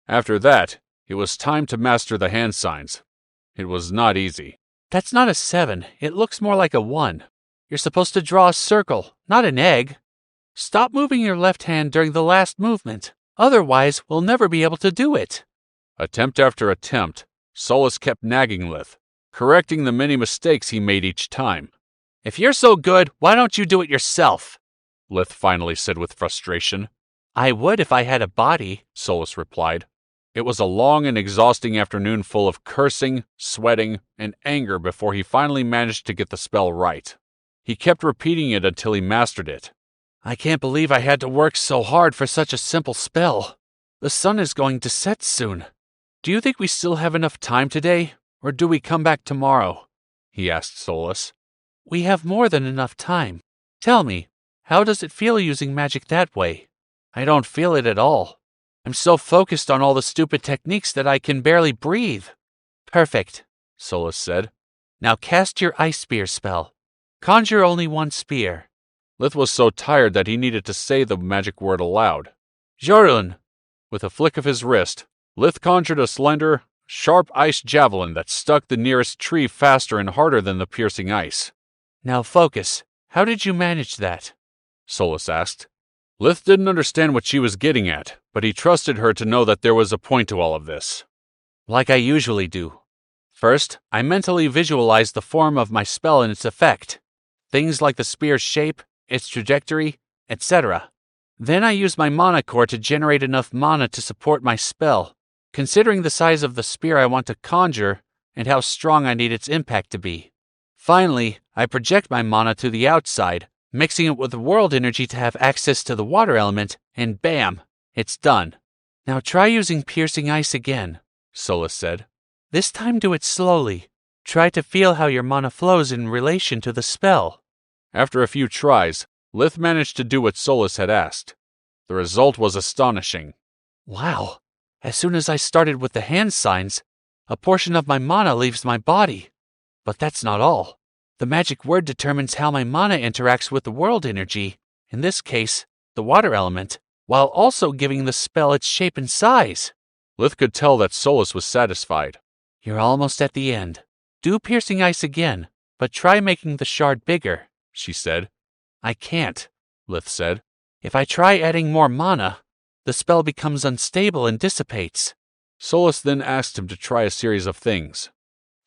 After that, it was time to master the hand signs. It was not easy. That's not a 7. It looks more like a 1. You're supposed to draw a circle, not an egg. Stop moving your left hand during the last movement. Otherwise, we'll never be able to do it. Attempt after attempt, Solus kept nagging Lith, correcting the many mistakes he made each time. If you're so good, why don't you do it yourself? Lith finally said with frustration. I would if I had a body, Solus replied. It was a long and exhausting afternoon full of cursing, sweating, and anger before he finally managed to get the spell right. He kept repeating it until he mastered it. I can't believe I had to work so hard for such a simple spell. The sun is going to set soon. Do you think we still have enough time today, or do we come back tomorrow? He asked Solus. We have more than enough time. Tell me, how does it feel using magic that way? I don't feel it at all. I'm so focused on all the stupid techniques that I can barely breathe. Perfect, Solus said. Now cast your ice spear spell. Conjure only one spear. Lith was so tired that he needed to say the magic word aloud. Jorun! With a flick of his wrist, Lith conjured a slender, sharp ice javelin that stuck the nearest tree faster and harder than the piercing ice. Now focus. How did you manage that? Solus asked. Lith didn't understand what she was getting at, but he trusted her to know that there was a point to all of this. Like I usually do. First, I mentally visualized the form of my spell and its effect. Things like the spear's shape, its trajectory, etc. Then I used my mana core to generate enough mana to support my spell, considering the size of the spear I want to conjure and how strong I need its impact to be. Finally, I project my mana to the outside, mixing it with the world energy to have access to the water element, and bam, it's done. Now try using piercing ice again, Solus said. This time do it slowly. Try to feel how your mana flows in relation to the spell. After a few tries, Lith managed to do what Solus had asked. The result was astonishing. Wow. As soon as I started with the hand signs, a portion of my mana leaves my body. But that's not all. The magic word determines how my mana interacts with the world energy, in this case, the water element, while also giving the spell its shape and size. Lith could tell that Solus was satisfied. You're almost at the end. Do piercing ice again, but try making the shard bigger, she said. I can't, Lith said. If I try adding more mana, the spell becomes unstable and dissipates. Solus then asked him to try a series of things.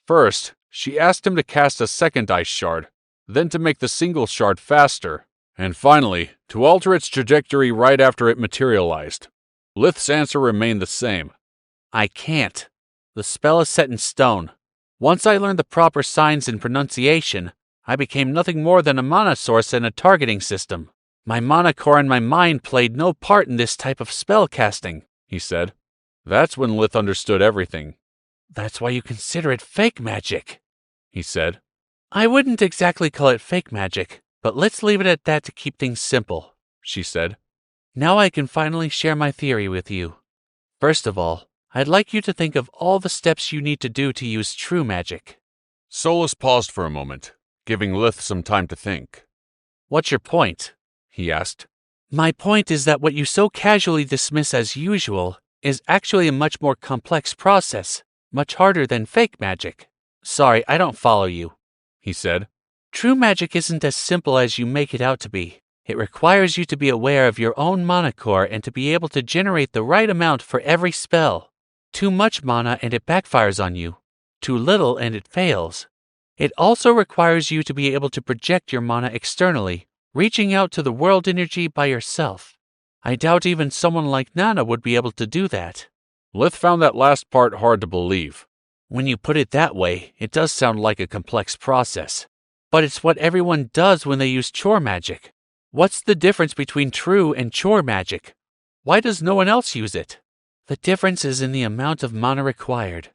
First, she asked him to cast a second ice shard, then to make the single shard faster, and finally, to alter its trajectory right after it materialized. Lith's answer remained the same. I can't. The spell is set in stone. Once I learned the proper signs and pronunciation, I became nothing more than a mana source and a targeting system. My mana core and my mind played no part in this type of spell casting, he said. That's when Lith understood everything. That's why you consider it fake magic, he said. I wouldn't exactly call it fake magic, but let's leave it at that to keep things simple, she said. Now I can finally share my theory with you. First of all, I'd like you to think of all the steps you need to do to use true magic. Solus paused for a moment, giving Lith some time to think. What's your point? He asked. My point is that what you so casually dismiss as usual is actually a much more complex process, much harder than fake magic. Sorry, I don't follow you, he said. True magic isn't as simple as you make it out to be. It requires you to be aware of your own mana core and to be able to generate the right amount for every spell. Too much mana and it backfires on you. Too little and it fails. It also requires you to be able to project your mana externally, reaching out to the world energy by yourself. I doubt even someone like Nana would be able to do that. Lith found that last part hard to believe. When you put it that way, it does sound like a complex process. But it's what everyone does when they use chore magic. What's the difference between true and chore magic? Why does no one else use it? The difference is in the amount of mana required.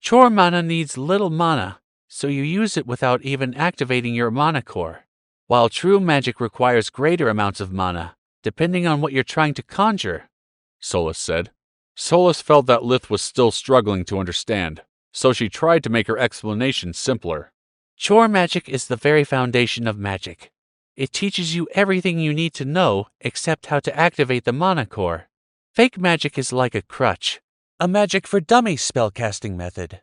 Chore mana needs little mana, so you use it without even activating your mana core, while true magic requires greater amounts of mana, depending on what you're trying to conjure, Solus said. Solus felt that Lith was still struggling to understand, so she tried to make her explanation simpler. Chore magic is the very foundation of magic. It teaches you everything you need to know except how to activate the mana core. Fake magic is like a crutch, a magic for dummies spellcasting method.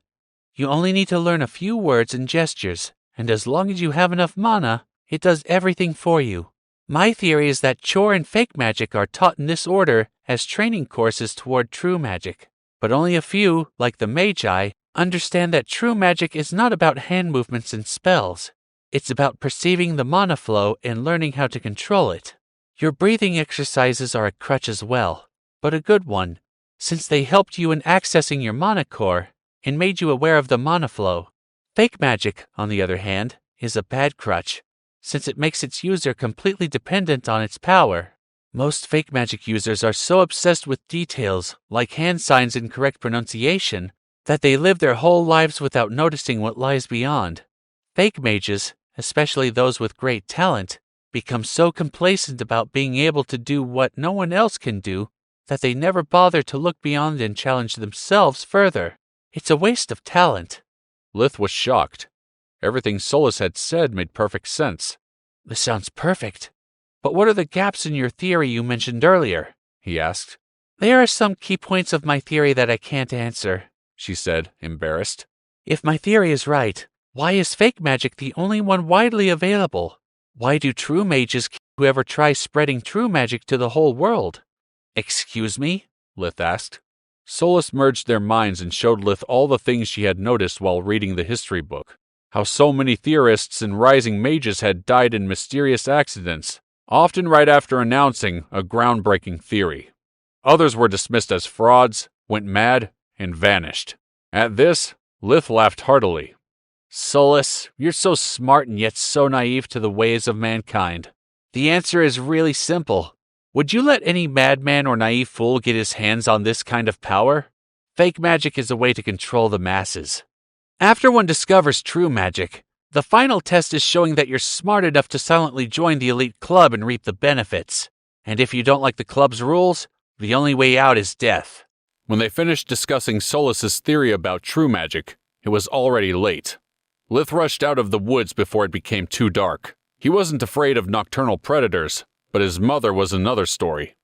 You only need to learn a few words and gestures, and as long as you have enough mana, it does everything for you. My theory is that chore and fake magic are taught in this order as training courses toward true magic, but only a few, like the Magi, understand that true magic is not about hand movements and spells. It's about perceiving the mana flow and learning how to control it. Your breathing exercises are a crutch as well, but a good one, since they helped you in accessing your mana core and made you aware of the mana flow. Fake magic, on the other hand, is a bad crutch, since it makes its user completely dependent on its power. Most fake magic users are so obsessed with details, like hand signs and correct pronunciation, that they live their whole lives without noticing what lies beyond. Fake mages, especially those with great talent, become so complacent about being able to do what no one else can do that they never bother to look beyond and challenge themselves further. It's a waste of talent. Lith was shocked. Everything Solus had said made perfect sense. This sounds perfect. But what are the gaps in your theory you mentioned earlier? He asked. There are some key points of my theory that I can't answer, she said, embarrassed. If my theory is right, why is fake magic the only one widely available? Why do true mages kill whoever tries spreading true magic to the whole world? Excuse me? Lith asked. Solus merged their minds and showed Lith all the things she had noticed while reading the history book. How so many theorists and rising mages had died in mysterious accidents, often right after announcing a groundbreaking theory. Others were dismissed as frauds, went mad, and vanished. At this, Lith laughed heartily. Solus, you're so smart and yet so naive to the ways of mankind. The answer is really simple. Would you let any madman or naive fool get his hands on this kind of power? Fake magic is a way to control the masses. After one discovers true magic, the final test is showing that you're smart enough to silently join the elite club and reap the benefits. And if you don't like the club's rules, the only way out is death. When they finished discussing Solus's theory about true magic, it was already late. Lith rushed out of the woods before it became too dark. He wasn't afraid of nocturnal predators, but his mother was another story.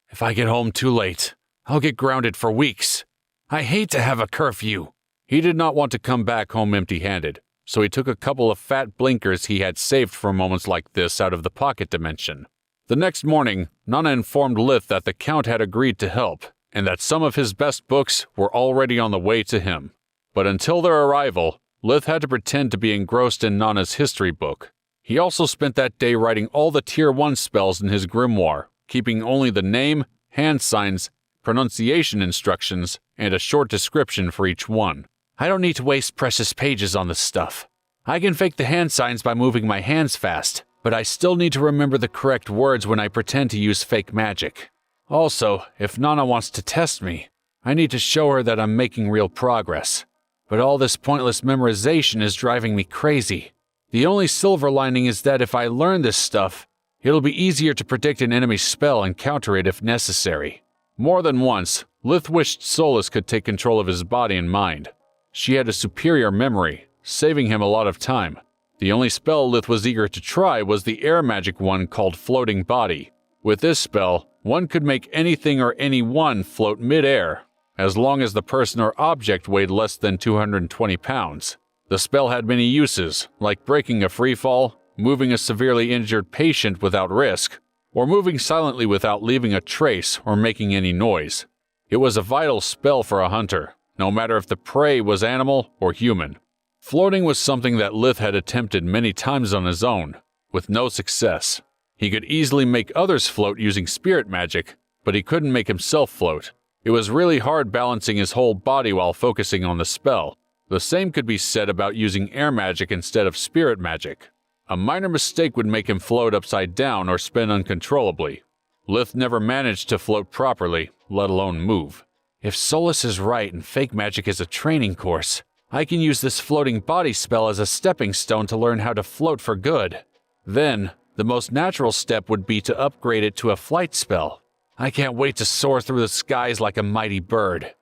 If I get home too late, I'll get grounded for weeks. I hate to have a curfew. He did not want to come back home empty-handed, so he took a couple of fat blinkers he had saved for moments like this out of the pocket dimension. The next morning, Nana informed Lith that the Count had agreed to help, and that some of his best books were already on the way to him. But until their arrival, Lith had to pretend to be engrossed in Nana's history book. He also spent that day writing all the Tier 1 spells in his grimoire, keeping only the name, hand signs, pronunciation instructions, and a short description for each one. I don't need to waste precious pages on this stuff. I can fake the hand signs by moving my hands fast, but I still need to remember the correct words when I pretend to use fake magic. Also, if Nana wants to test me, I need to show her that I'm making real progress. But all this pointless memorization is driving me crazy. The only silver lining is that if I learn this stuff, it'll be easier to predict an enemy's spell and counter it if necessary. More than once, Lith wished Solus could take control of his body and mind. She had a superior memory, saving him a lot of time. The only spell Lith was eager to try was the air magic one called Floating Body. With this spell, one could make anything or anyone float mid-air, as long as the person or object weighed less than 220 pounds. The spell had many uses, like breaking a free fall, moving a severely injured patient without risk, or moving silently without leaving a trace or making any noise. It was a vital spell for a hunter, no matter if the prey was animal or human. Floating was something that Lith had attempted many times on his own, with no success. He could easily make others float using spirit magic, but he couldn't make himself float. It was really hard balancing his whole body while focusing on the spell. The same could be said about using air magic instead of spirit magic. A minor mistake would make him float upside down or spin uncontrollably. Lith never managed to float properly, let alone move. If Solus is right and fake magic is a training course, I can use this floating body spell as a stepping stone to learn how to float for good. Then, the most natural step would be to upgrade it to a flight spell. I can't wait to soar through the skies like a mighty bird,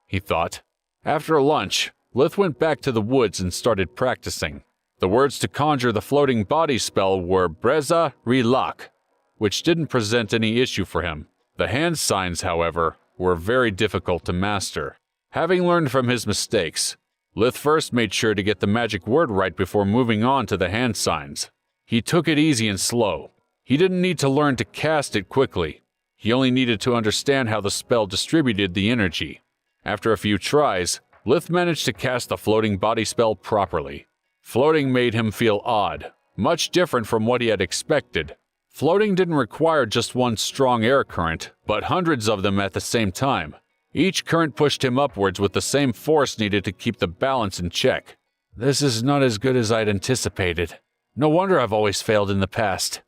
he thought. After lunch, Lith went back to the woods and started practicing. The words to conjure the floating body spell were Breza Relak, which didn't present any issue for him. The hand signs, however, were very difficult to master. Having learned from his mistakes, Lith first made sure to get the magic word right before moving on to the hand signs. He took it easy and slow. He didn't need to learn to cast it quickly. He only needed to understand how the spell distributed the energy. After a few tries, Lith managed to cast the floating body spell properly. Floating made him feel odd, much different from what he had expected. Floating didn't require just one strong air current, but hundreds of them at the same time. Each current pushed him upwards with the same force needed to keep the balance in check. This is not as good as I'd anticipated. No wonder I've always failed in the past.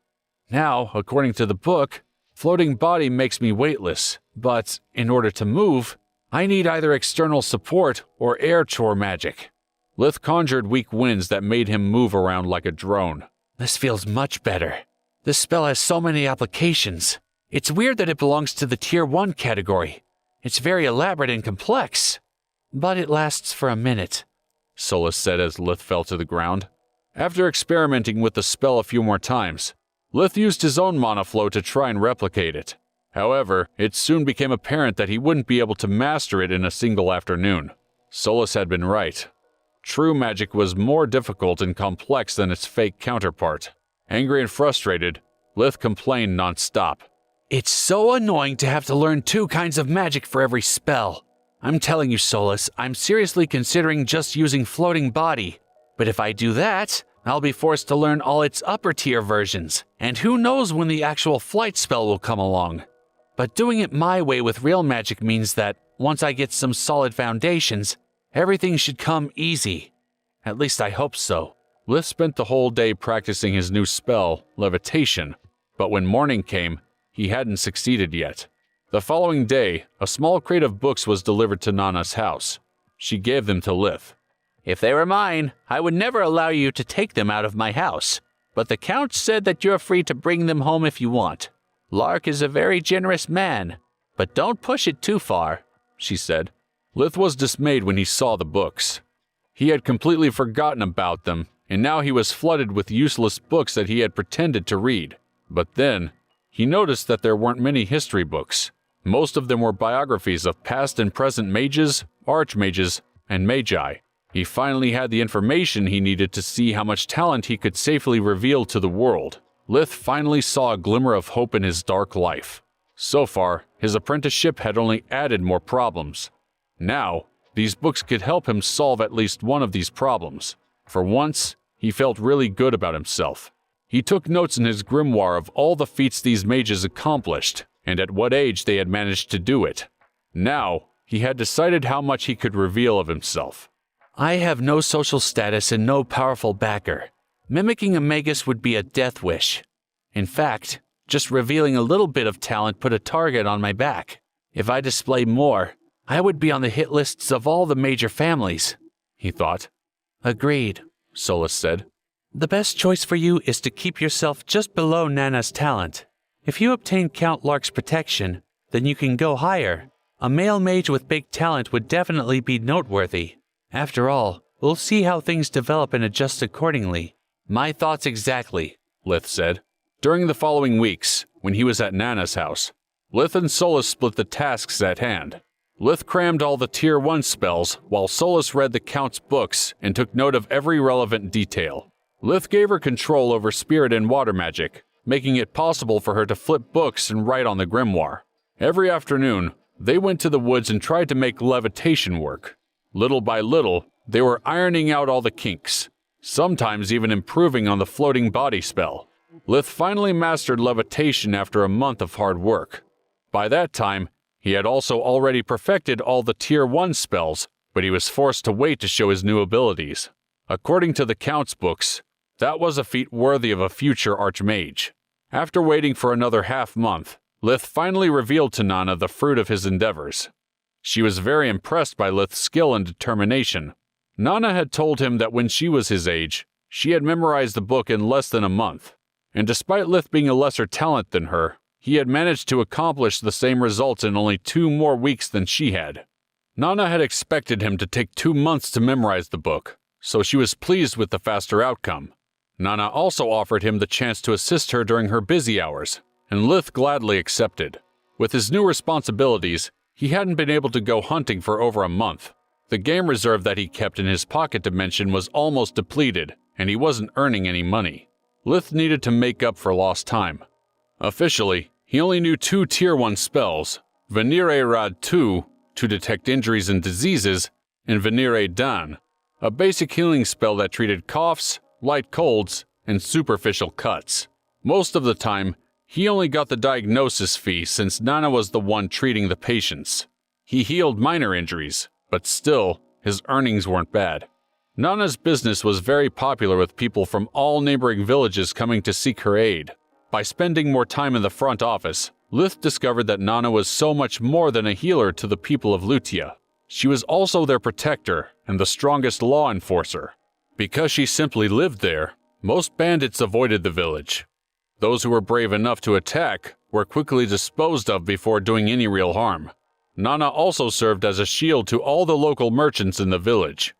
Now, according to the book, floating body makes me weightless, but in order to move, I need either external support or air chore magic. Lith conjured weak winds that made him move around like a drone. This feels much better. This spell has so many applications. It's weird that it belongs to the Tier 1 category. It's very elaborate and complex. But it lasts for a minute, Solus said as Lith fell to the ground. After experimenting with the spell a few more times, Lith used his own mana flow to try and replicate it. However, it soon became apparent that he wouldn't be able to master it in a single afternoon. Solus had been right. True magic was more difficult and complex than its fake counterpart. Angry and frustrated, Lith complained non-stop. It's so annoying to have to learn 2 kinds of magic for every spell. I'm telling you, Solus, I'm seriously considering just using floating body. But if I do that, I'll be forced to learn all its upper tier versions, and who knows when the actual flight spell will come along. But doing it my way with real magic means that, once I get some solid foundations, everything should come easy. At least I hope so. Lith spent the whole day practicing his new spell, levitation, but when morning came, he hadn't succeeded yet. The following day, a small crate of books was delivered to Nana's house. She gave them to Lith. If they were mine, I would never allow you to take them out of my house, but the Count said that you're free to bring them home if you want. Lark is a very generous man, but don't push it too far, she said. Lith was dismayed when he saw the books. He had completely forgotten about them, and now he was flooded with useless books that he had pretended to read. But then, he noticed that there weren't many history books. Most of them were biographies of past and present mages, archmages, and magi. He finally had the information he needed to see how much talent he could safely reveal to the world. Lith finally saw a glimmer of hope in his dark life. So far, his apprenticeship had only added more problems. Now, these books could help him solve at least one of these problems. For once, he felt really good about himself. He took notes in his grimoire of all the feats these mages accomplished, and at what age they had managed to do it. Now, he had decided how much he could reveal of himself. I have no social status and no powerful backer. Mimicking a Magus would be a death wish. In fact, just revealing a little bit of talent put a target on my back. If I display more, I would be on the hit lists of all the major families, he thought. Agreed, Solus said. The best choice for you is to keep yourself just below Nana's talent. If you obtain Count Lark's protection, then you can go higher. A male mage with big talent would definitely be noteworthy. After all, we'll see how things develop and adjust accordingly. My thoughts exactly, Lith said. During the following weeks, when he was at Nana's house, Lith and Solus split the tasks at hand. Lith crammed all the Tier 1 spells, while Solus read the Count's books and took note of every relevant detail. Lith gave her control over spirit and water magic, making it possible for her to flip books and write on the grimoire. Every afternoon, they went to the woods and tried to make levitation work. Little by little, they were ironing out all the kinks, sometimes even improving on the floating body spell. Lith finally mastered levitation after a month of hard work. By that time, he had also already perfected all the Tier 1 spells, but he was forced to wait to show his new abilities. According to the Count's books, that was a feat worthy of a future Archmage. After waiting for another half-month, Lith finally revealed to Nana the fruit of his endeavors. She was very impressed by Lith's skill and determination. Nana had told him that when she was his age, she had memorized the book in less than a month, and despite Lith being a lesser talent than her, he had managed to accomplish the same results in only 2 more weeks than she had. Nana had expected him to take 2 months to memorize the book, so she was pleased with the faster outcome. Nana also offered him the chance to assist her during her busy hours, and Lith gladly accepted. With his new responsibilities, he hadn't been able to go hunting for over a month. The game reserve that he kept in his pocket dimension was almost depleted, and he wasn't earning any money. Lith needed to make up for lost time. Officially, he only knew 2 Tier 1 spells, Venire Rad 2, to detect injuries and diseases, and Venire Dan, a basic healing spell that treated coughs, light colds, and superficial cuts. Most of the time, he only got the diagnosis fee since Nana was the one treating the patients. He healed minor injuries, but still, his earnings weren't bad. Nana's business was very popular with people from all neighboring villages coming to seek her aid. By spending more time in the front office, Lith discovered that Nana was so much more than a healer to the people of Lutia. She was also their protector and the strongest law enforcer. Because she simply lived there, most bandits avoided the village. Those who were brave enough to attack were quickly disposed of before doing any real harm. Nana also served as a shield to all the local merchants in the village.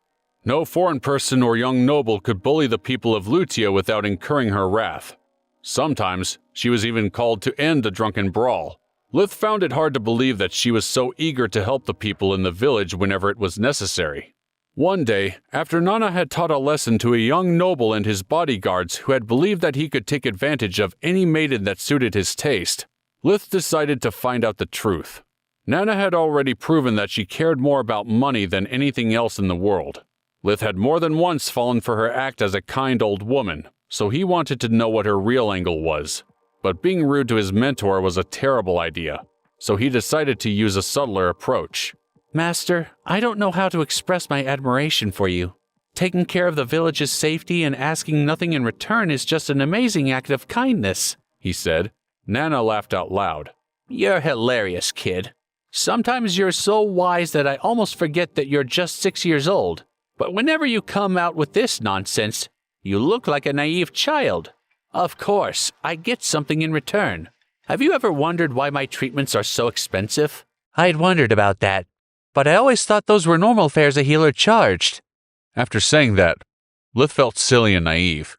No foreign person or young noble could bully the people of Lutia without incurring her wrath. Sometimes, she was even called to end a drunken brawl. Lith found it hard to believe that she was so eager to help the people in the village whenever it was necessary. One day, after Nana had taught a lesson to a young noble and his bodyguards who had believed that he could take advantage of any maiden that suited his taste, Lith decided to find out the truth. Nana had already proven that she cared more about money than anything else in the world. Lith had more than once fallen for her act as a kind old woman, so he wanted to know what her real angle was. But being rude to his mentor was a terrible idea, so he decided to use a subtler approach. Master, I don't know how to express my admiration for you. Taking care of the village's safety and asking nothing in return is just an amazing act of kindness, he said. Nana laughed out loud. You're hilarious, kid. Sometimes you're so wise that I almost forget that you're just 6 years old. But whenever you come out with this nonsense, you look like a naive child. Of course, I get something in return. Have you ever wondered why my treatments are so expensive? I'd wondered about that, but I always thought those were normal fares a healer charged. After saying that, Lith felt silly and naive.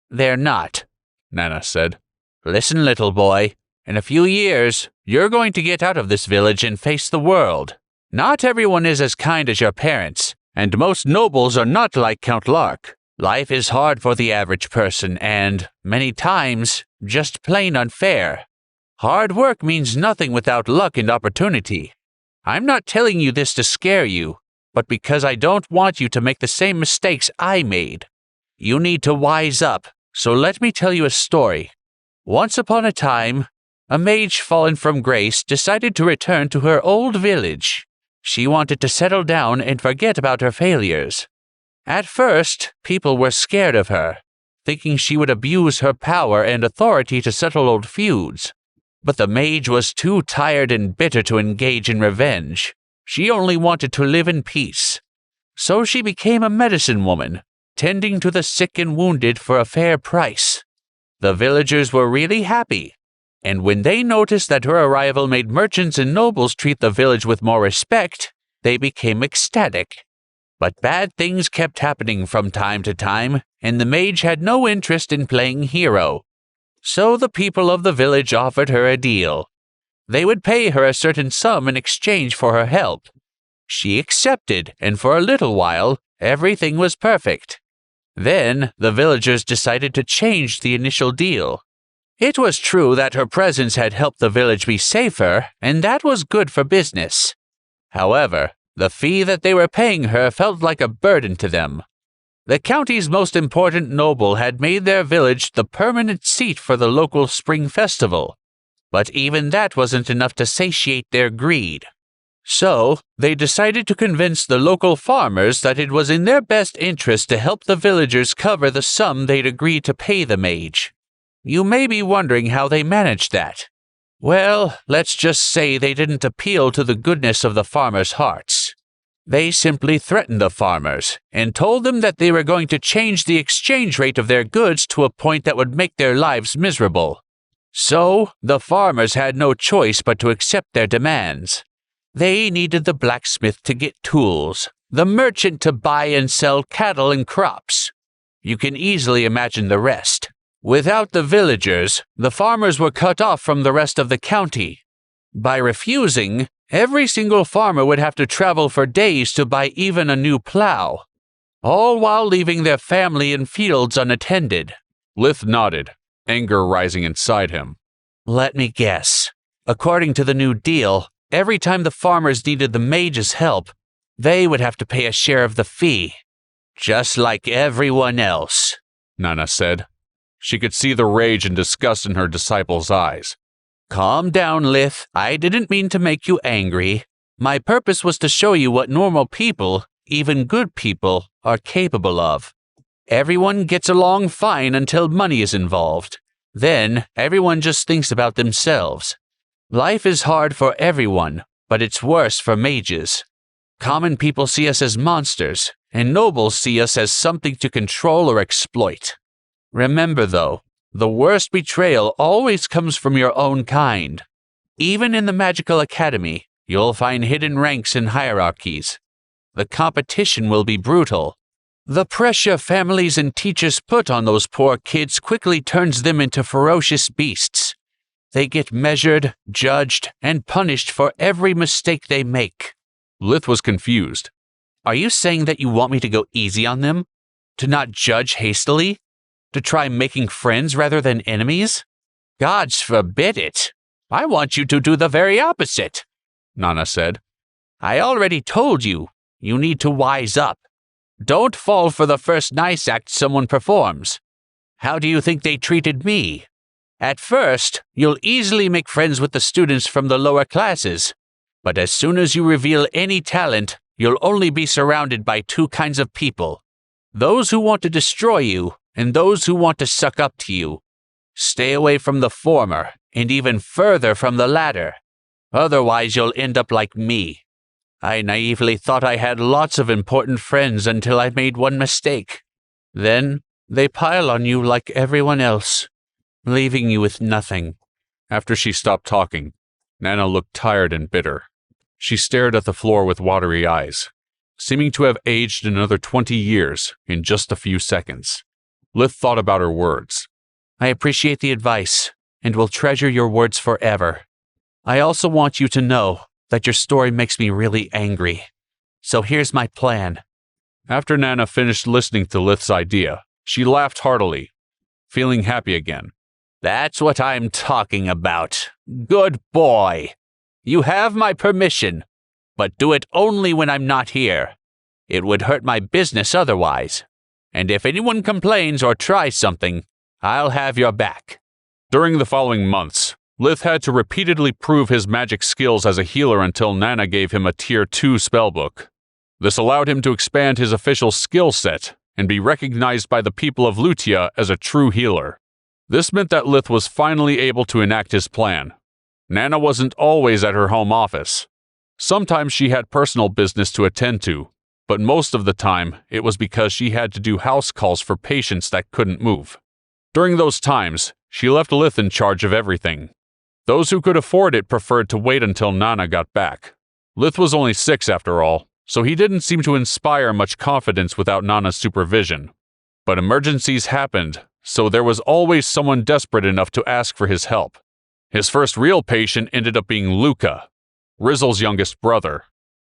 They're not, Nana said. Listen, little boy. In a few years, you're going to get out of this village and face the world. Not everyone is as kind as your parents, and most nobles are not like Count Lark. Life is hard for the average person and, many times, just plain unfair. Hard work means nothing without luck and opportunity. I'm not telling you this to scare you, but because I don't want you to make the same mistakes I made. You need to wise up, so let me tell you a story. Once upon a time, a mage fallen from grace decided to return to her old village. She wanted to settle down and forget about her failures. At first, people were scared of her, thinking she would abuse her power and authority to settle old feuds. But the mage was too tired and bitter to engage in revenge. She only wanted to live in peace. So she became a medicine woman, tending to the sick and wounded for a fair price. The villagers were really happy, and when they noticed that her arrival made merchants and nobles treat the village with more respect, they became ecstatic. But bad things kept happening from time to time, and the mage had no interest in playing hero. So the people of the village offered her a deal. They would pay her a certain sum in exchange for her help. She accepted, and for a little while, everything was perfect. Then, the villagers decided to change the initial deal. It was true that her presence had helped the village be safer, and that was good for business. However, the fee that they were paying her felt like a burden to them. The county's most important noble had made their village the permanent seat for the local spring festival. But even that wasn't enough to satiate their greed. So, they decided to convince the local farmers that it was in their best interest to help the villagers cover the sum they'd agreed to pay the mage. You may be wondering how they managed that. Well, let's just say they didn't appeal to the goodness of the farmers' hearts. They simply threatened the farmers and told them that they were going to change the exchange rate of their goods to a point that would make their lives miserable. So, the farmers had no choice but to accept their demands. They needed the blacksmith to get tools, the merchant to buy and sell cattle and crops. You can easily imagine the rest. Without the villagers, the farmers were cut off from the rest of the county. By refusing, every single farmer would have to travel for days to buy even a new plow, all while leaving their family and fields unattended. Lith nodded, anger rising inside him. Let me guess. According to the new deal, every time the farmers needed the mage's help, they would have to pay a share of the fee. Just like everyone else, Nana said. She could see the rage and disgust in her disciple's eyes. Calm down, Lith. I didn't mean to make you angry. My purpose was to show you what normal people, even good people, are capable of. Everyone gets along fine until money is involved. Then, everyone just thinks about themselves. Life is hard for everyone, but it's worse for mages. Common people see us as monsters, and nobles see us as something to control or exploit. Remember, though, the worst betrayal always comes from your own kind. Even in the Magical Academy, you'll find hidden ranks and hierarchies. The competition will be brutal. The pressure families and teachers put on those poor kids quickly turns them into ferocious beasts. They get measured, judged, and punished for every mistake they make. Lith was confused. Are you saying that you want me to go easy on them? To not judge hastily? To try making friends rather than enemies? Gods forbid it. I want you to do the very opposite, Nana said. I already told you, you need to wise up. Don't fall for the first nice act someone performs. How do you think they treated me? At first, you'll easily make friends with the students from the lower classes. But as soon as you reveal any talent, you'll only be surrounded by two kinds of people. Those who want to destroy you, and those who want to suck up to you. Stay away from the former, and even further from the latter. Otherwise, you'll end up like me. I naively thought I had lots of important friends until I made one mistake. Then, they pile on you like everyone else, leaving you with nothing. After she stopped talking, Nana looked tired and bitter. She stared at the floor with watery eyes, seeming to have aged another 20 years in just a few seconds. Lith thought about her words. I appreciate the advice, and will treasure your words forever. I also want you to know that your story makes me really angry. So here's my plan. After Nana finished listening to Lith's idea, she laughed heartily, feeling happy again. That's what I'm talking about. Good boy. You have my permission, but do it only when I'm not here. It would hurt my business otherwise. And if anyone complains or tries something, I'll have your back. During the following months, Lith had to repeatedly prove his magic skills as a healer until Nana gave him a Tier 2 spellbook. This allowed him to expand his official skill set and be recognized by the people of Lutia as a true healer. This meant that Lith was finally able to enact his plan. Nana wasn't always at her home office. Sometimes she had personal business to attend to, but most of the time it was because she had to do house calls for patients that couldn't move. During those times, she left Lith in charge of everything. Those who could afford it preferred to wait until Nana got back. Lith was only 6 after all, so he didn't seem to inspire much confidence without Nana's supervision. But emergencies happened, so there was always someone desperate enough to ask for his help. His first real patient ended up being Luca, Rizzle's youngest brother.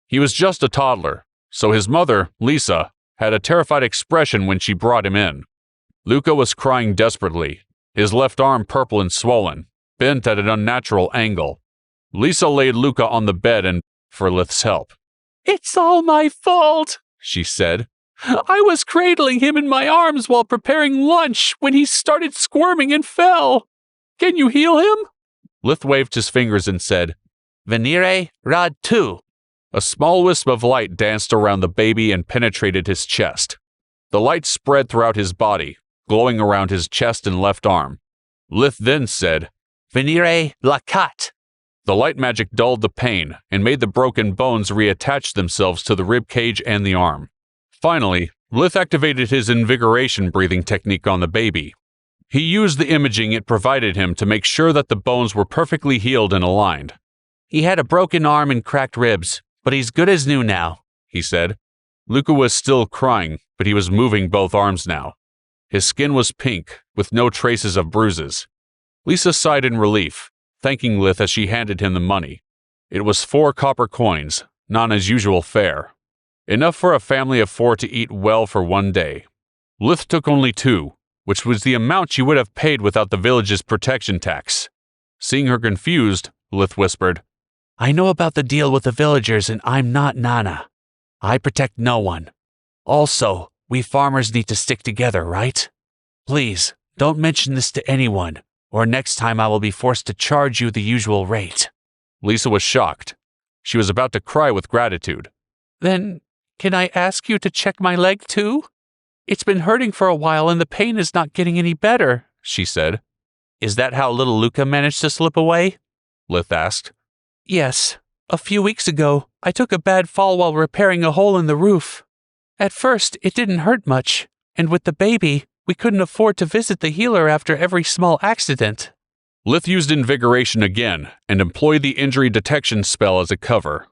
He was just a toddler, so his mother, Lisa, had a terrified expression when she brought him in. Luca was crying desperately, his left arm purple and swollen, bent at an unnatural angle. Lisa laid Luca on the bed and for Lith's help. "It's all my fault," she said. "I was cradling him in my arms while preparing lunch when he started squirming and fell. Can you heal him?" Lith waved his fingers and said, Venire Rad 2. A small wisp of light danced around the baby and penetrated his chest. The light spread throughout his body, glowing around his chest and left arm. Lith then said, Venire Lakat. The light magic dulled the pain and made the broken bones reattach themselves to the rib cage and the arm. Finally, Lith activated his invigoration breathing technique on the baby. He used the imaging it provided him to make sure that the bones were perfectly healed and aligned. He had a broken arm and cracked ribs, but he's good as new now, he said. Luca was still crying, but he was moving both arms now. His skin was pink, with no traces of bruises. Lisa sighed in relief, thanking Lith as she handed him the money. It was 4 copper coins, Nana's usual fare. Enough for a family of 4 to eat well for one day. Lith took only 2, which was the amount she would have paid without the village's protection tax. Seeing her confused, Lith whispered, I know about the deal with the villagers and I'm not Nana. I protect no one. Also, we farmers need to stick together, right? Please, don't mention this to anyone, or next time I will be forced to charge you the usual rate. Lisa was shocked. She was about to cry with gratitude. Then, can I ask you to check my leg too? It's been hurting for a while and the pain is not getting any better, she said. Is that how little Luca managed to slip away? Lith asked. Yes. A few weeks ago, I took a bad fall while repairing a hole in the roof. At first, it didn't hurt much, and with the baby, we couldn't afford to visit the healer after every small accident. Lith used invigoration again and employed the injury detection spell as a cover.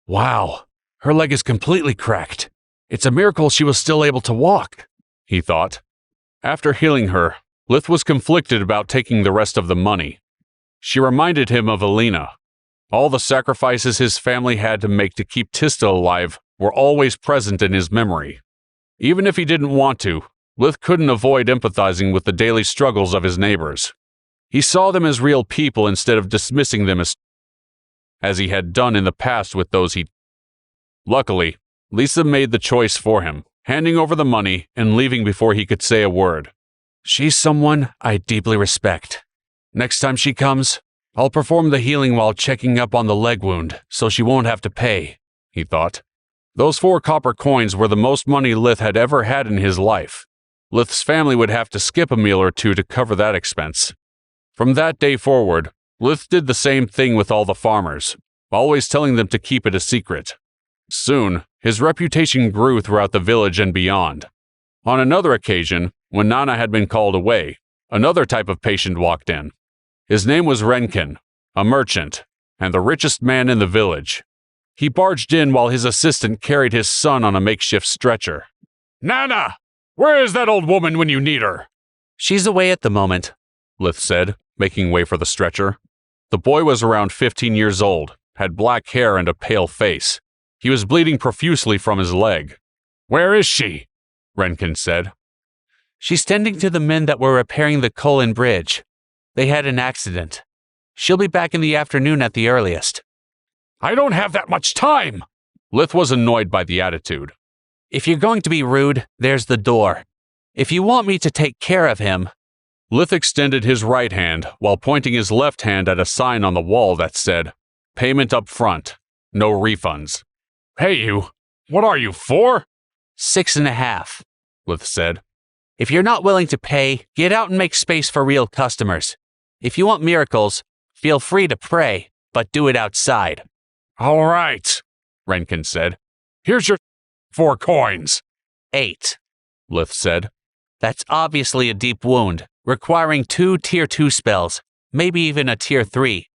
Wow, her leg is completely cracked. It's a miracle she was still able to walk, he thought. After healing her, Lith was conflicted about taking the rest of the money. She reminded him of Alina. All the sacrifices his family had to make to keep Tista alive were always present in his memory. Even if he didn't want to, Lith couldn't avoid empathizing with the daily struggles of his neighbors. He saw them as real people instead of dismissing them as he had done in the past with those he... Luckily, Lisa made the choice for him, handing over the money and leaving before he could say a word. She's someone I deeply respect. Next time she comes, I'll perform the healing while checking up on the leg wound, so she won't have to pay, he thought. Those 4 copper coins were the most money Lith had ever had in his life. Lith's family would have to skip a meal or two to cover that expense. From that day forward, Lith did the same thing with all the farmers, always telling them to keep it a secret. Soon, his reputation grew throughout the village and beyond. On another occasion, when Nana had been called away, another type of patient walked in. His name was Renkin, a merchant, and the richest man in the village. He barged in while his assistant carried his son on a makeshift stretcher. Nana! Where is that old woman when you need her? She's away at the moment, Lith said, making way for the stretcher. The boy was around 15 years old, had black hair and a pale face. He was bleeding profusely from his leg. Where is she? Renkin said. She's tending to the men that were repairing the Colin Bridge. They had an accident. She'll be back in the afternoon at the earliest. I don't have that much time! Lith was annoyed by the attitude. If you're going to be rude, there's the door. If you want me to take care of him... Lith extended his right hand while pointing his left hand at a sign on the wall that said, Payment up front, no refunds. Hey you, what are you, 4? 6.5, Lith said. If you're not willing to pay, get out and make space for real customers. If you want miracles, feel free to pray, but do it outside. All right, Renkin said. Here's your 4 coins. 8, Lith said. That's obviously a deep wound, requiring 2 Tier 2 spells, maybe even a Tier 3.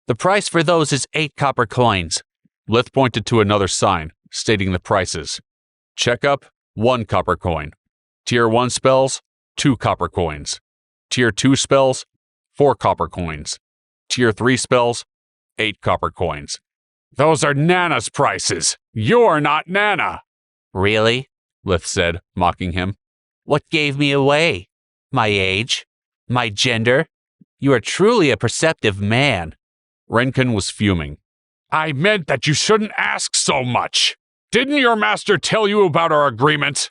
The price for those is 8 copper coins. Lith pointed to another sign, stating the prices. Checkup, 1 copper coin. Tier 1 spells, 2 copper coins. Tier 2 spells, 4 copper coins. Tier 3 spells, 8 copper coins. Those are Nana's prices. You're not Nana. Really? Lith said, mocking him. What gave me away? My age? My gender? You are truly a perceptive man. Renkin was fuming. I meant that you shouldn't ask so much. Didn't your master tell you about our agreement?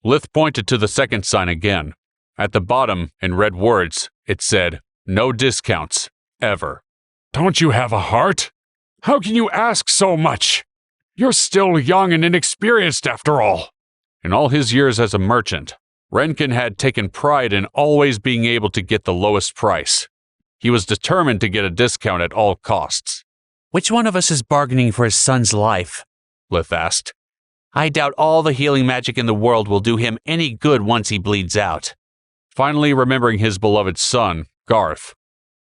Lith pointed to the second sign again. At the bottom, in red words, it said, No discounts, ever. Don't you have a heart? How can you ask so much? You're still young and inexperienced after all. In all his years as a merchant, Renkin had taken pride in always being able to get the lowest price. He was determined to get a discount at all costs. Which one of us is bargaining for his son's life? Lith asked. I doubt all the healing magic in the world will do him any good once he bleeds out. Finally remembering his beloved son, Garth,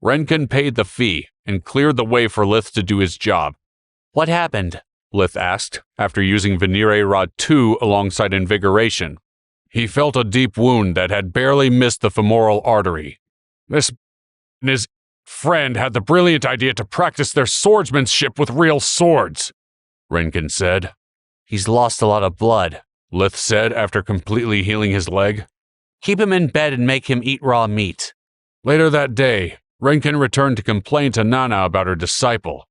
Renkin paid the fee and cleared the way for Lith to do his job. What happened? Lith asked, after using Venere Rod 2 alongside Invigoration. He felt a deep wound that had barely missed the femoral artery. His friend had the brilliant idea to practice their swordsmanship with real swords, Renkin said. He's lost a lot of blood, Lith said after completely healing his leg. Keep him in bed and make him eat raw meat. Later that day, Renkin returned to complain to Nana about her disciple.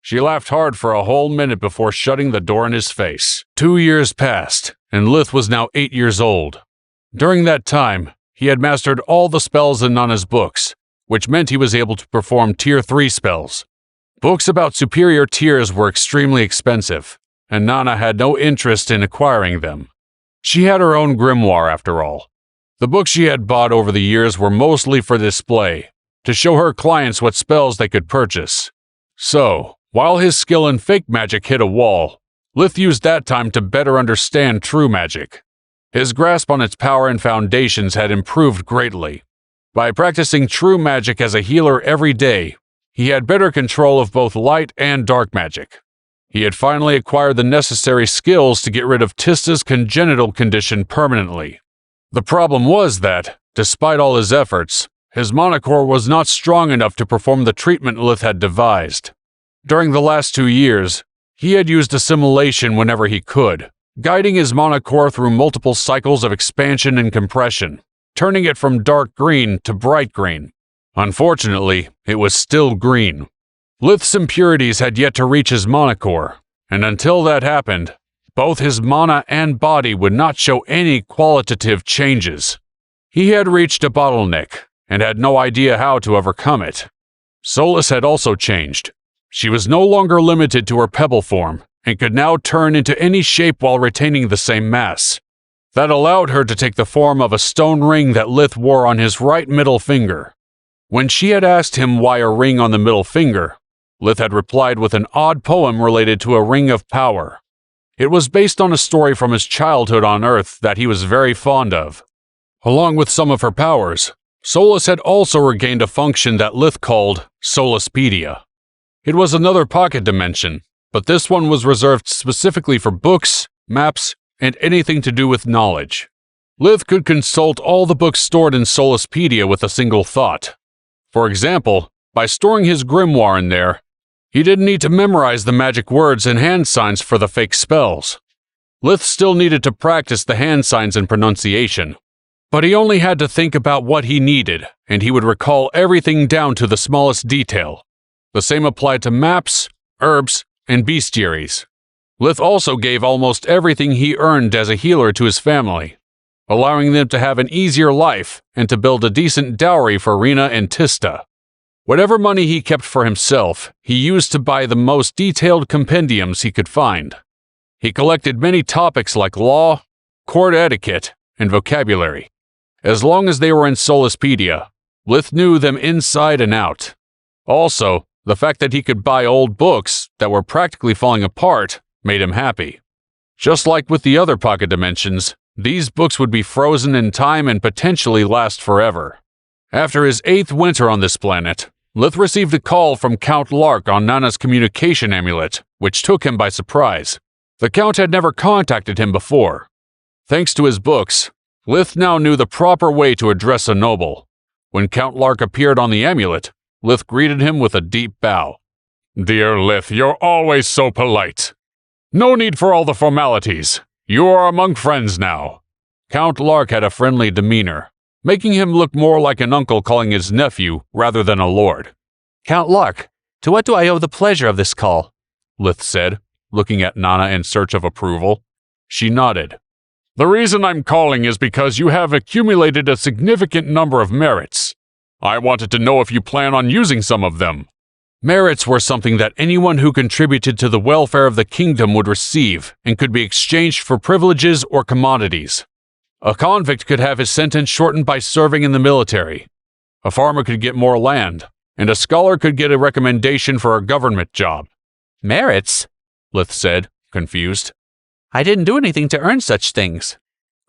She laughed hard for a whole minute before shutting the door in his face. 2 years passed, and Lith was now 8 years old. During that time, he had mastered all the spells in Nana's books, which meant he was able to perform Tier 3 spells. Books about superior tiers were extremely expensive, and Nana had no interest in acquiring them. She had her own grimoire, after all. The books she had bought over the years were mostly for display, to show her clients what spells they could purchase. So, while his skill in fake magic hit a wall, Lith used that time to better understand true magic. His grasp on its power and foundations had improved greatly. By practicing true magic as a healer every day, he had better control of both light and dark magic. He had finally acquired the necessary skills to get rid of Tista's congenital condition permanently. The problem was that, despite all his efforts, his monocore was not strong enough to perform the treatment Lith had devised. During the last 2 years, he had used assimilation whenever he could, guiding his monocore through multiple cycles of expansion and compression, turning it from dark green to bright green. Unfortunately, it was still green. Lith's impurities had yet to reach his monocore, and until that happened, both his mana and body would not show any qualitative changes. He had reached a bottleneck, and had no idea how to overcome it. Solus had also changed. She was no longer limited to her pebble form, and could now turn into any shape while retaining the same mass. That allowed her to take the form of a stone ring that Lith wore on his right middle finger. When she had asked him why a ring on the middle finger, Lith had replied with an odd poem related to a ring of power. It was based on a story from his childhood on Earth that he was very fond of. Along with some of her powers, Solus had also regained a function that Lith called Soluspedia. It was another pocket dimension, but this one was reserved specifically for books, maps, and anything to do with knowledge. Lith could consult all the books stored in Soluspedia with a single thought. For example, by storing his grimoire in there, he didn't need to memorize the magic words and hand signs for the fake spells. Lith still needed to practice the hand signs and pronunciation, but he only had to think about what he needed, and he would recall everything down to the smallest detail. The same applied to maps, herbs, and bestiaries. Lith also gave almost everything he earned as a healer to his family, allowing them to have an easier life and to build a decent dowry for Rena and Tista. Whatever money he kept for himself, he used to buy the most detailed compendiums he could find. He collected many topics like law, court etiquette, and vocabulary. As long as they were in Soluspedia, Lith knew them inside and out. Also, the fact that he could buy old books that were practically falling apart made him happy. Just like with the other pocket dimensions, these books would be frozen in time and potentially last forever. After his 8th winter on this planet, Lith received a call from Count Lark on Nana's communication amulet, which took him by surprise. The Count had never contacted him before. Thanks to his books, Lith now knew the proper way to address a noble. When Count Lark appeared on the amulet, Lith greeted him with a deep bow. "Dear Lith, you're always so polite. No need for all the formalities. You are among friends now." Count Lark had a friendly demeanor, making him look more like an uncle calling his nephew rather than a lord. Count Lark, to what do I owe the pleasure of this call? Lith said, looking at Nana in search of approval. She nodded. "The reason I'm calling is because you have accumulated a significant number of merits. I wanted to know if you plan on using some of them. Merits were something that anyone who contributed to the welfare of the kingdom would receive and could be exchanged for privileges or commodities. A convict could have his sentence shortened by serving in the military. A farmer could get more land, and a scholar could get a recommendation for a government job. Merits? Lith said, confused. I didn't do anything to earn such things.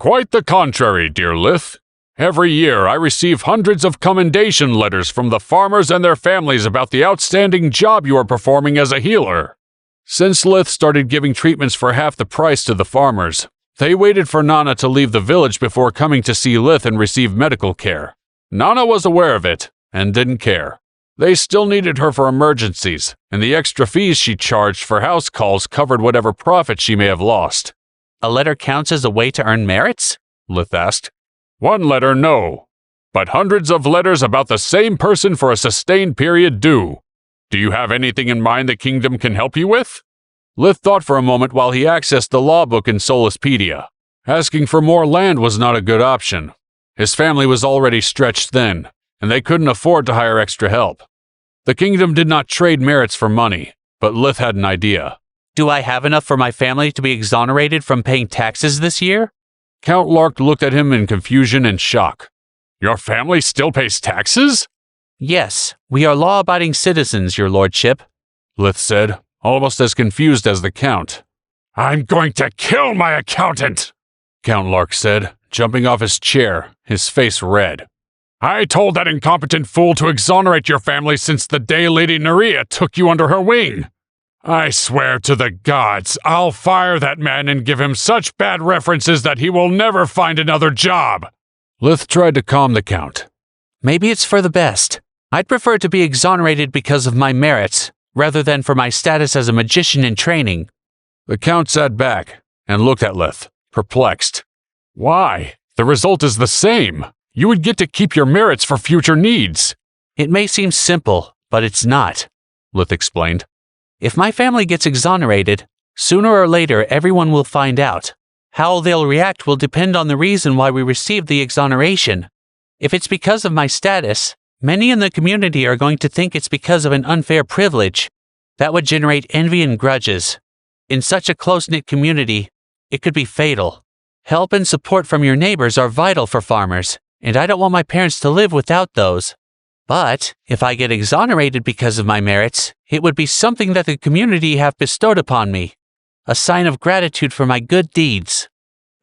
Quite the contrary, dear Lith. Every year I receive hundreds of commendation letters from the farmers and their families about the outstanding job you are performing as a healer. Since Lith started giving treatments for half the price to the farmers, they waited for Nana to leave the village before coming to see Lith and receive medical care. Nana was aware of it and didn't care. They still needed her for emergencies, and the extra fees she charged for house calls covered whatever profit she may have lost. A letter counts as a way to earn merits? Lith asked. One letter, no. But hundreds of letters about the same person for a sustained period do. Do you have anything in mind the kingdom can help you with? Lith thought for a moment while he accessed the law book in Solispedia. Asking for more land was not a good option. His family was already stretched thin, and they couldn't afford to hire extra help. The kingdom did not trade merits for money, but Lith had an idea. Do I have enough for my family to be exonerated from paying taxes this year? Count Lark looked at him in confusion and shock. Your family still pays taxes? Yes, we are law-abiding citizens, your lordship, Lith said, almost as confused as the Count. I'm going to kill my accountant, Count Lark said, jumping off his chair, his face red. I told that incompetent fool to exonerate your family since the day Lady Nerea took you under her wing. I swear to the gods, I'll fire that man and give him such bad references that he will never find another job. Lith tried to calm the Count. Maybe it's for the best. I'd prefer to be exonerated because of my merits, rather than for my status as a magician in training. The Count sat back and looked at Lith, perplexed. Why? The result is the same. You would get to keep your merits for future needs. It may seem simple, but it's not, Lith explained. If my family gets exonerated, sooner or later everyone will find out. How they'll react will depend on the reason why we received the exoneration. If it's because of my status, many in the community are going to think it's because of an unfair privilege. That would generate envy and grudges. In such a close-knit community, it could be fatal. Help and support from your neighbors are vital for farmers, and I don't want my parents to live without those. But if I get exonerated because of my merits, it would be something that the community have bestowed upon me, a sign of gratitude for my good deeds.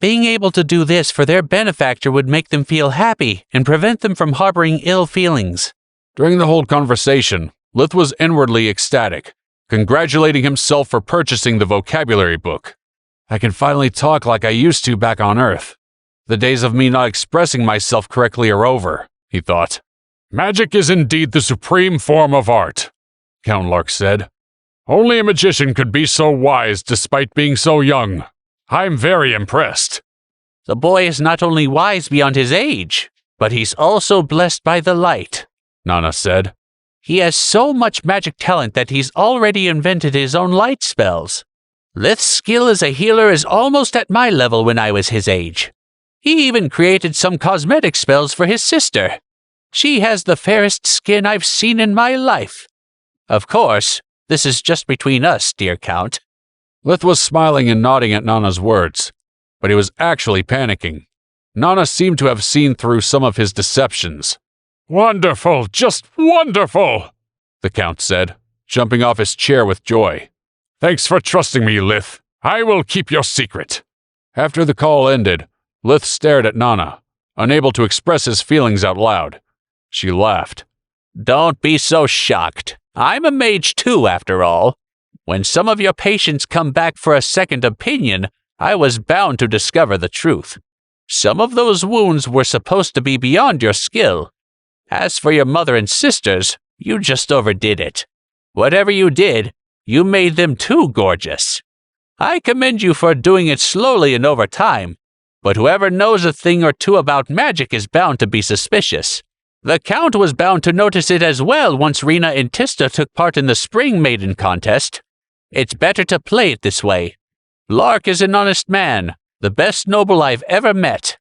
Being able to do this for their benefactor would make them feel happy and prevent them from harboring ill feelings. During the whole conversation, Lith was inwardly ecstatic, congratulating himself for purchasing the vocabulary book. I can finally talk like I used to back on Earth. The days of me not expressing myself correctly are over, he thought. Magic is indeed the supreme form of art, Count Lark said. Only a magician could be so wise despite being so young. I'm very impressed. The boy is not only wise beyond his age, but he's also blessed by the light, Nana said. He has so much magic talent that he's already invented his own light spells. Lith's skill as a healer is almost at my level when I was his age. He even created some cosmetic spells for his sister. She has the fairest skin I've seen in my life. Of course, this is just between us, dear Count. Lith was smiling and nodding at Nana's words, but he was actually panicking. Nana seemed to have seen through some of his deceptions. Wonderful, just wonderful, the Count said, jumping off his chair with joy. Thanks for trusting me, Lith. I will keep your secret. After the call ended, Lith stared at Nana, unable to express his feelings out loud. She laughed. Don't be so shocked. I'm a mage too, after all. When some of your patients come back for a second opinion, I was bound to discover the truth. Some of those wounds were supposed to be beyond your skill. As for your mother and sisters, you just overdid it. Whatever you did, you made them too gorgeous. I commend you for doing it slowly and over time, but whoever knows a thing or two about magic is bound to be suspicious. The Count was bound to notice it as well once Rena and Tista took part in the Spring Maiden contest. It's better to play it this way. Lark is an honest man, the best noble I've ever met.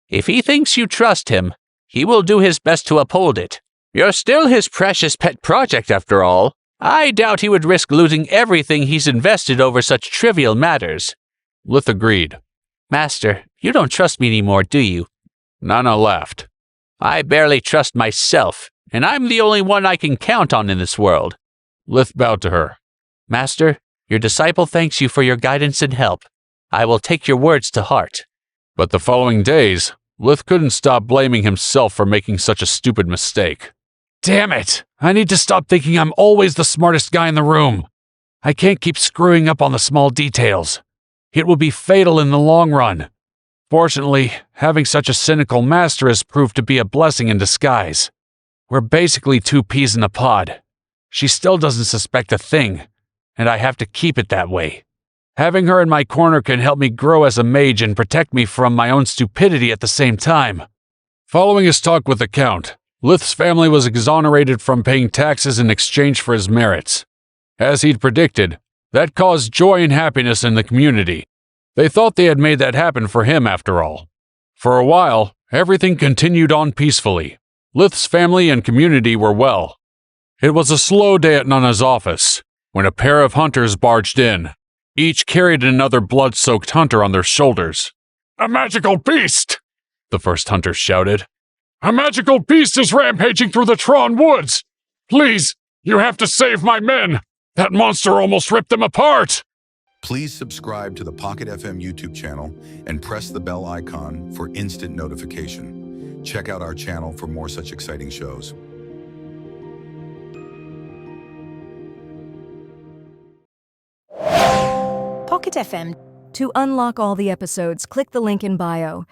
If he thinks you trust him, he will do his best to uphold it. You're still his precious pet project, after all. I doubt he would risk losing everything he's invested over such trivial matters. Lith agreed. Master, you don't trust me anymore, do you? Nana laughed. I barely trust myself, and I'm the only one I can count on in this world. Lith bowed to her. Master, your disciple thanks you for your guidance and help. I will take your words to heart. But the following days, Lith couldn't stop blaming himself for making such a stupid mistake. Damn it! I need to stop thinking I'm always the smartest guy in the room. I can't keep screwing up on the small details. It will be fatal in the long run. Fortunately, having such a cynical master has proved to be a blessing in disguise. We're basically two peas in a pod. She still doesn't suspect a thing, and I have to keep it that way. Having her in my corner can help me grow as a mage and protect me from my own stupidity at the same time. Following his talk with the Count, Lith's family was exonerated from paying taxes in exchange for his merits. As he'd predicted, that caused joy and happiness in the community. They thought they had made that happen for him after all. For a while, everything continued on peacefully. Lith's family and community were well. It was a slow day at Nana's office, when a pair of hunters barged in. Each carried another blood-soaked hunter on their shoulders. "A magical beast!" the first hunter shouted. "A magical beast is rampaging through the Tron woods! Please, you have to save my men! That monster almost ripped them apart!" Please subscribe to the Pocket FM YouTube channel and press the bell icon for instant notification. Check out our channel for more such exciting shows. Pocket FM. To unlock all the episodes, click the link in bio.